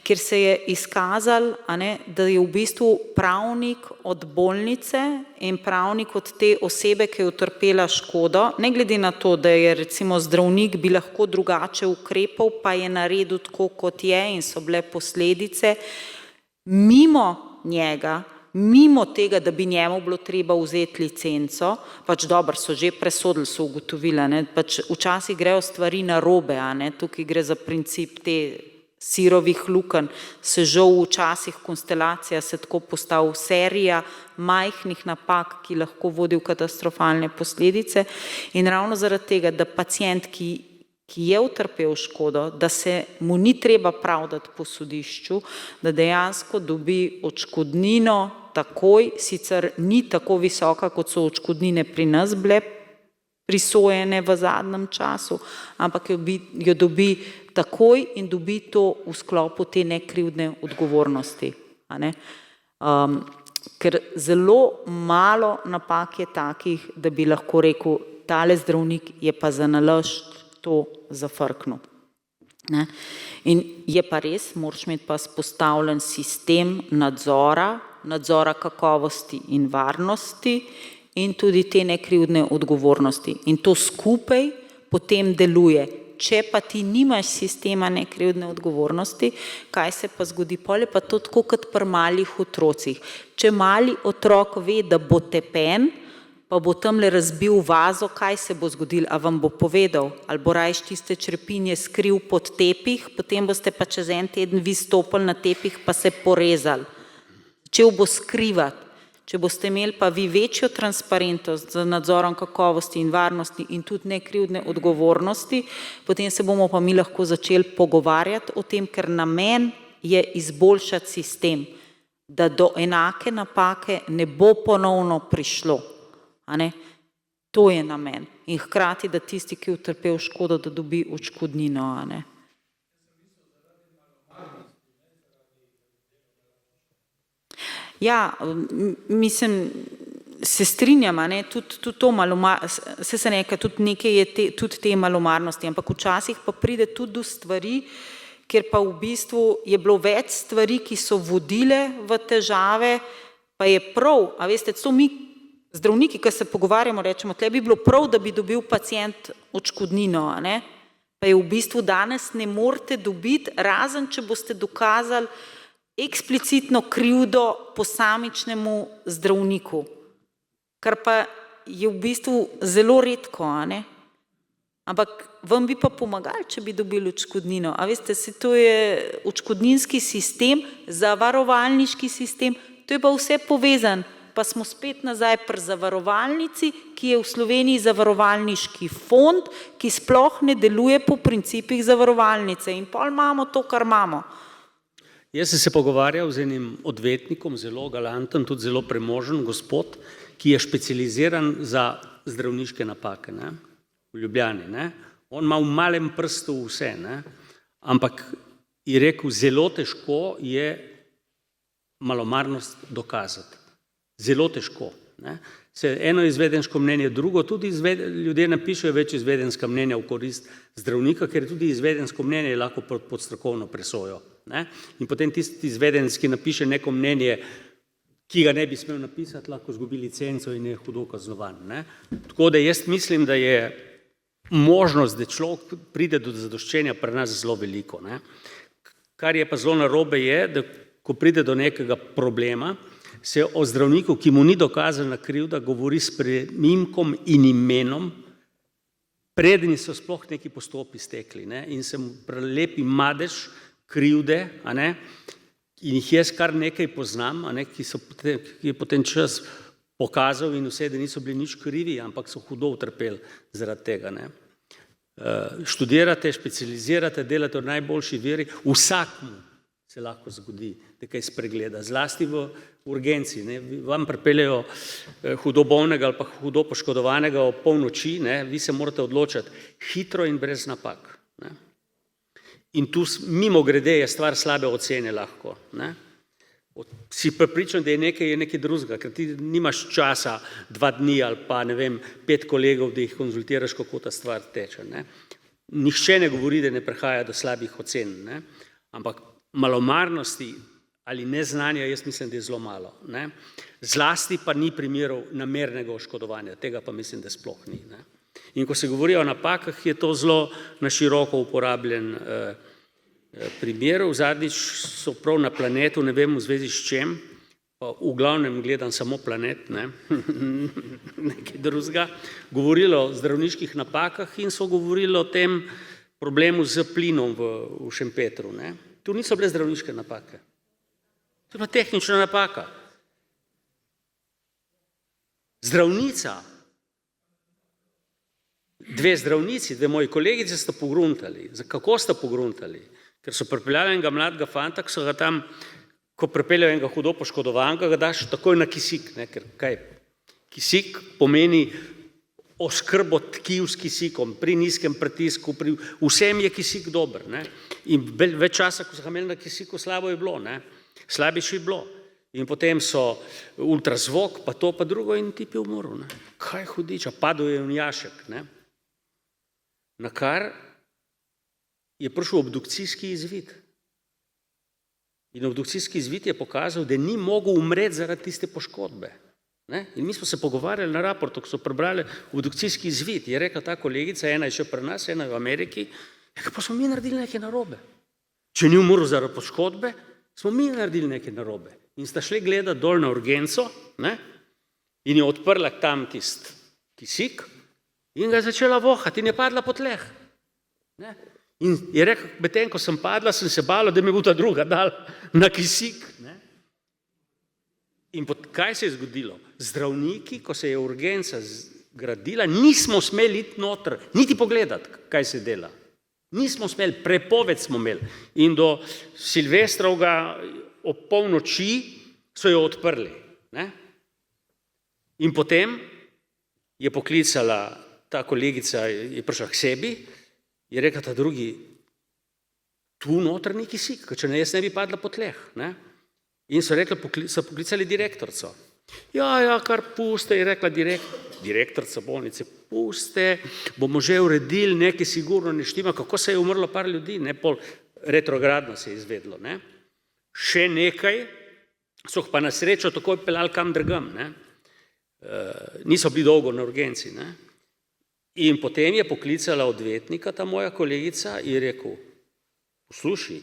ker se je izkazal, da je v bistvu pravnik od bolnice in pravnik od te osebe, ki je utrpela škodo, ne glede na to, da je recimo zdravnik bi lahko drugače ukrepal, pa je naredil tako, kot je in so bile posledice, mimo njega, mimo tega, da bi njemu bilo treba vzeti licenco, pač dobro, so že presodili, so ugotovili, pač včasih grejo stvari narobe, tukaj gre za princip te sirovih lukenj, se žal včasih konstelacija se tako postavi serija majhnih napak, ki lahko vodi v katastrofalne posledice in ravno zaradi tega, da pacient, ki je utrpel škodo, da se mu ni treba pravdati po sodišču, da dejansko dobi odškodnino takoj, sicer ni tako visoka, kot so odškodnine pri nas bile prisojene v zadnjem času, ampak jo dobi takoj in dobi to v sklopu te nekrivdne odgovornosti. Ker zelo malo napak je takih, da bi lahko rekel, tale zdravnik je pa za nalašč to zafrknil. In je pa res, moraš imeti pa vzpostavljen sistem nadzora kakovosti in varnosti in tudi te nekrivdne odgovornosti. In to skupaj potem deluje Če pa ti nimaš sistema nekrivdne odgovornosti, kaj se pa zgodi? Pol je pa to tako kot pri malih otrocih. Če mali otrok ve, da bo tepen, pa bo tamle razbil vazo, kaj se bo zgodilo, a vam bo povedal, ali bo rajš tiste črepinje skril pod tepih, potem boste pa čez en teden vi stopili na tepih pa se porezali. Začel bo skrivati. Če boste imeli pa vi večjo transparentnost z nadzorom kakovosti in varnosti in tudi nekrivdne odgovornosti, potem se bomo pa mi lahko začeli pogovarjati o tem, ker namen je izboljšati sistem, da do enake napake ne bo ponovno prišlo. A ne? To je namen. In hkrati, da tisti, ki je utrpel škodo, da dobi odškodnino. A ne? Ja, mislim, se strinjam, ne, tudi to se nekaj, tudi nekaj je tudi te malomarnosti, ampak včasih pa pride tudi do stvari, kjer pa v bistvu je bilo več stvari, ki so vodile v težave, pa je prav, a veste, to mi zdravniki, ki se pogovarjamo, rečemo, tle bi bilo prav, da bi dobil pacient odškodnino, a ne, pa je v bistvu danes ne morete dobiti, razen če boste dokazali eksplicitno krivdo posamičnemu zdravniku, kar pa je v bistvu zelo redko, a ne? Ampak vam bi pa pomagali, če bi dobili odškodnino. A veste, to je odškodninski sistem, zavarovalniški sistem, to je pa vse povezan. Pa smo spet nazaj pri zavarovalnici, ki je v Sloveniji zavarovalniški fond, ki sploh ne deluje po principih zavarovalnice. In pol imamo to, kar imamo. Jaz sem se pogovarjal z enim odvetnikom, zelo galanten, tudi zelo premožen gospod, ki je specializiran za zdravniške napake, ne, v Ljubljani. Ne. On ima v malem prstu vse, ne, ampak je rekel, zelo težko je malomarnost dokazati. Zelo težko. Ne. Eno izvedensko mnenje, drugo, tudi ljudje napišejo več izvedenska mnenja v korist zdravnika, ker tudi izvedensko mnenje je lahko pod strokovno presojo. Ne? In potem tisti izvedenec, ki napiše neko mnenje, ki ga ne bi smel napisati, lahko izgubi licenco in je hudo kaznovan. Ne? Tako da jaz mislim, da je možnost, da človek pride do zadoščenja pri nas zelo veliko. Ne? Kar je pa zelo narobe je, da ko pride do nekega problema, se o zdravniku, ki mu ni dokazana krivda, govori s premimkom in imenom, preden so sploh neki postopki stekli, ne? In se mu prelepi madež krivde, a ne? In jih jaz kar nekaj poznam, a ne? Ki je potem čas pokazal in vse, da niso bili nič krivi, ampak so hudo utrpeli zaradi tega. Ne? Študirate, specializirate, delate v najboljši veri, vsakmu se lahko zgodi, da kaj spregleda, zlasti v urgenci. Ne? Vam pripeljejo hudo bolnega ali pa hudo poškodovanega ob polnoči, ne? Vi se morate odločati hitro in brez napak. Ne? In tu mimogrede je stvar slabe ocene lahko. Ne? Si prepričan, da je nekaj drugega, ker ti nimaš časa 2 dni ali pa ne vem, 5 kolegov, da jih konzultiraš, kako ta stvar teče. Ne? Nihče ne govori, da ne prihaja do slabih ocen, ne? Ampak malomarnosti ali neznanja, jaz mislim, da je zelo malo. Ne? Zlasti pa ni primerov namernega oškodovanja, tega pa mislim, da sploh ni. Ne? In ko se govori o napakah, je to zelo na široko uporabljen primer. Zadnjič so prav na Planetu, ne vem v zvezi s čem, pa v glavnem gledam samo Planet, ne? Nekaj drugega, govorili o zdravniških napakah in so govorili o tem problemu z plinom v Šempetru. Ne? Tu niso bile zdravniške napake. To je bila tehnična napaka. Zdravnica, 2 zdravnici, 2 moji kolegice sta pogruntali. Kako sta pogruntali? Ker so pripeljali enega mladega fanta, ki so ga tam, ko pripeljajo enega hudo poškodovanega, ga daš takoj na kisik. Ne? Ker kaj? Kisik pomeni oskrbo tkiv s kisikom, pri nizkem pritisku, pri vsem je kisik dober. Ne? In več časa, ko so ga imeli na kisiku, slabo je bilo. Ne? Slabiše je bilo. In potem so ultrazvok, pa to, pa drugo in tip je umrl. Ne? Kaj hudiča, padel je v jašek. Ne? Na kar je prišel obdukcijski izvid. In obdukcijski izvid je pokazal, da ni mogel umreti zaradi tiste poškodbe. Ne? In mi smo se pogovarjali na raportu, ko so prebrali obdukcijski izvid. Je rekla ta kolegica, ena je še pri nas, ena je v Ameriki, pa smo mi naredili nekaj narobe. Če ni umrl zaradi poškodbe, smo mi naredili nekaj narobe. In sta šli gledati dol na urgenco, ne? In je odprla tam tisti kisik in ga je začela vohati in je padla po tleh. Ne? In je rekel, medtem ko sem padla, sem se bala, da mi bo ta druga dal na kisik. Ne? In kaj se je zgodilo? Zdravniki, ko se je urgenca zgradila, nismo smeli iti noter, niti pogledati, kaj se dela. Nismo smeli, prepoved smo imeli. In do Silvestrovga ob polnoči so jo odprli. Ne? In potem je poklicala ta kolegica, je prišla k sebi, je rekla ta drugi, tu noter ni kisik, če ne, jaz ne bi padla po tleh. Ne? In so rekli, so poklicali direktorico. Ja, kar puste, je rekla direktorica bolnice, puste, bomo že uredili, nekaj sigurno ne štima, kako se je umrlo par ljudi, ne, pol retrogradno se je izvedlo. Ne? Še nekaj, so pa na srečo takoj peljali kam drugam, ne? Niso bili dolgo na urgenci. Ne? In potem je poklicala odvetnika, ta moja kolegica, in je rekel, poslušaj,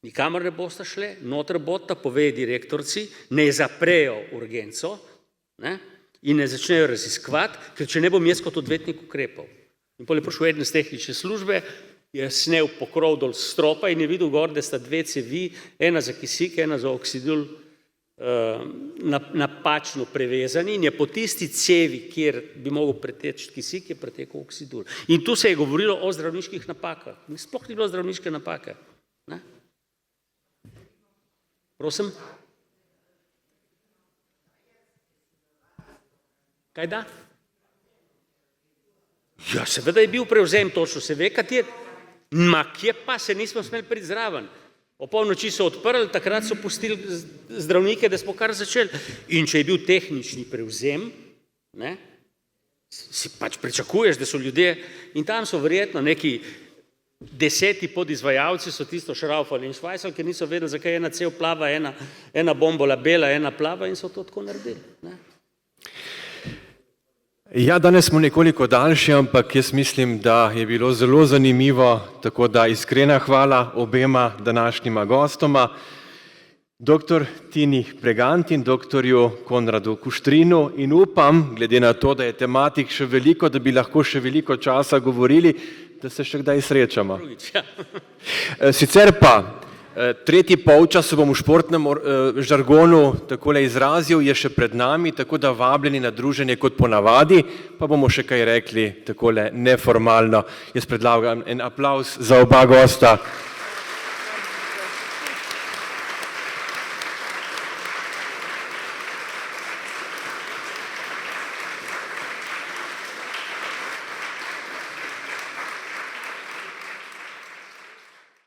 nikamor ne boste šle, noter bosta, povej direktorci, ne zaprejo urgenco, ne, in ne začnejo raziskovati, ker če ne bom jaz kot odvetnik ukrepal. In potem je prišel eden iz tehnične službe, je snel pokrov dol stropa in je videl gor, da sta dve cevi, ena za kisik, ena za oksidul, napačno prevezani in je po tisti cevi, kjer bi mogel preteči kisik, je pretekel oksidul. In tu se je govorilo o zdravniških napakah. Sploh ni bilo zdravniške napake. Ne? Prosim? Kaj da? Ja, seveda je bil prevzem, točno se ve, kater. Ma kje pa, se nismo smeli priti zraven. O polnoči so odprli, takrat so pustili zdravnike, da smo kar začeli. In če je bil tehnični prevzem, ne, si pač pričakuješ, da so ljudje, in tam so verjetno neki 10 podizvajalci so tisto šraufali in švajsali, ker niso vedeli, zakaj ena cev plava, ena bombola bela, ena plava in so to tako naredili. Ne. Ja, danes smo nekoliko daljši, ampak jaz mislim, da je bilo zelo zanimivo, tako da iskrena hvala obema današnjima gostoma, dr. Tini Pregant in dr. Konradu Kuštrinu, in upam, glede na to, da je tematik še veliko, da bi lahko še veliko časa govorili, da se še kdaj srečamo. Sicer pa, tretji polčas, se bom v športnem žargonu takole izrazil, je še pred nami, tako da vabljeni na druženje kot ponavadi, pa bomo še kaj rekli takole neformalno. Jaz predlagam en aplavz za oba gosta.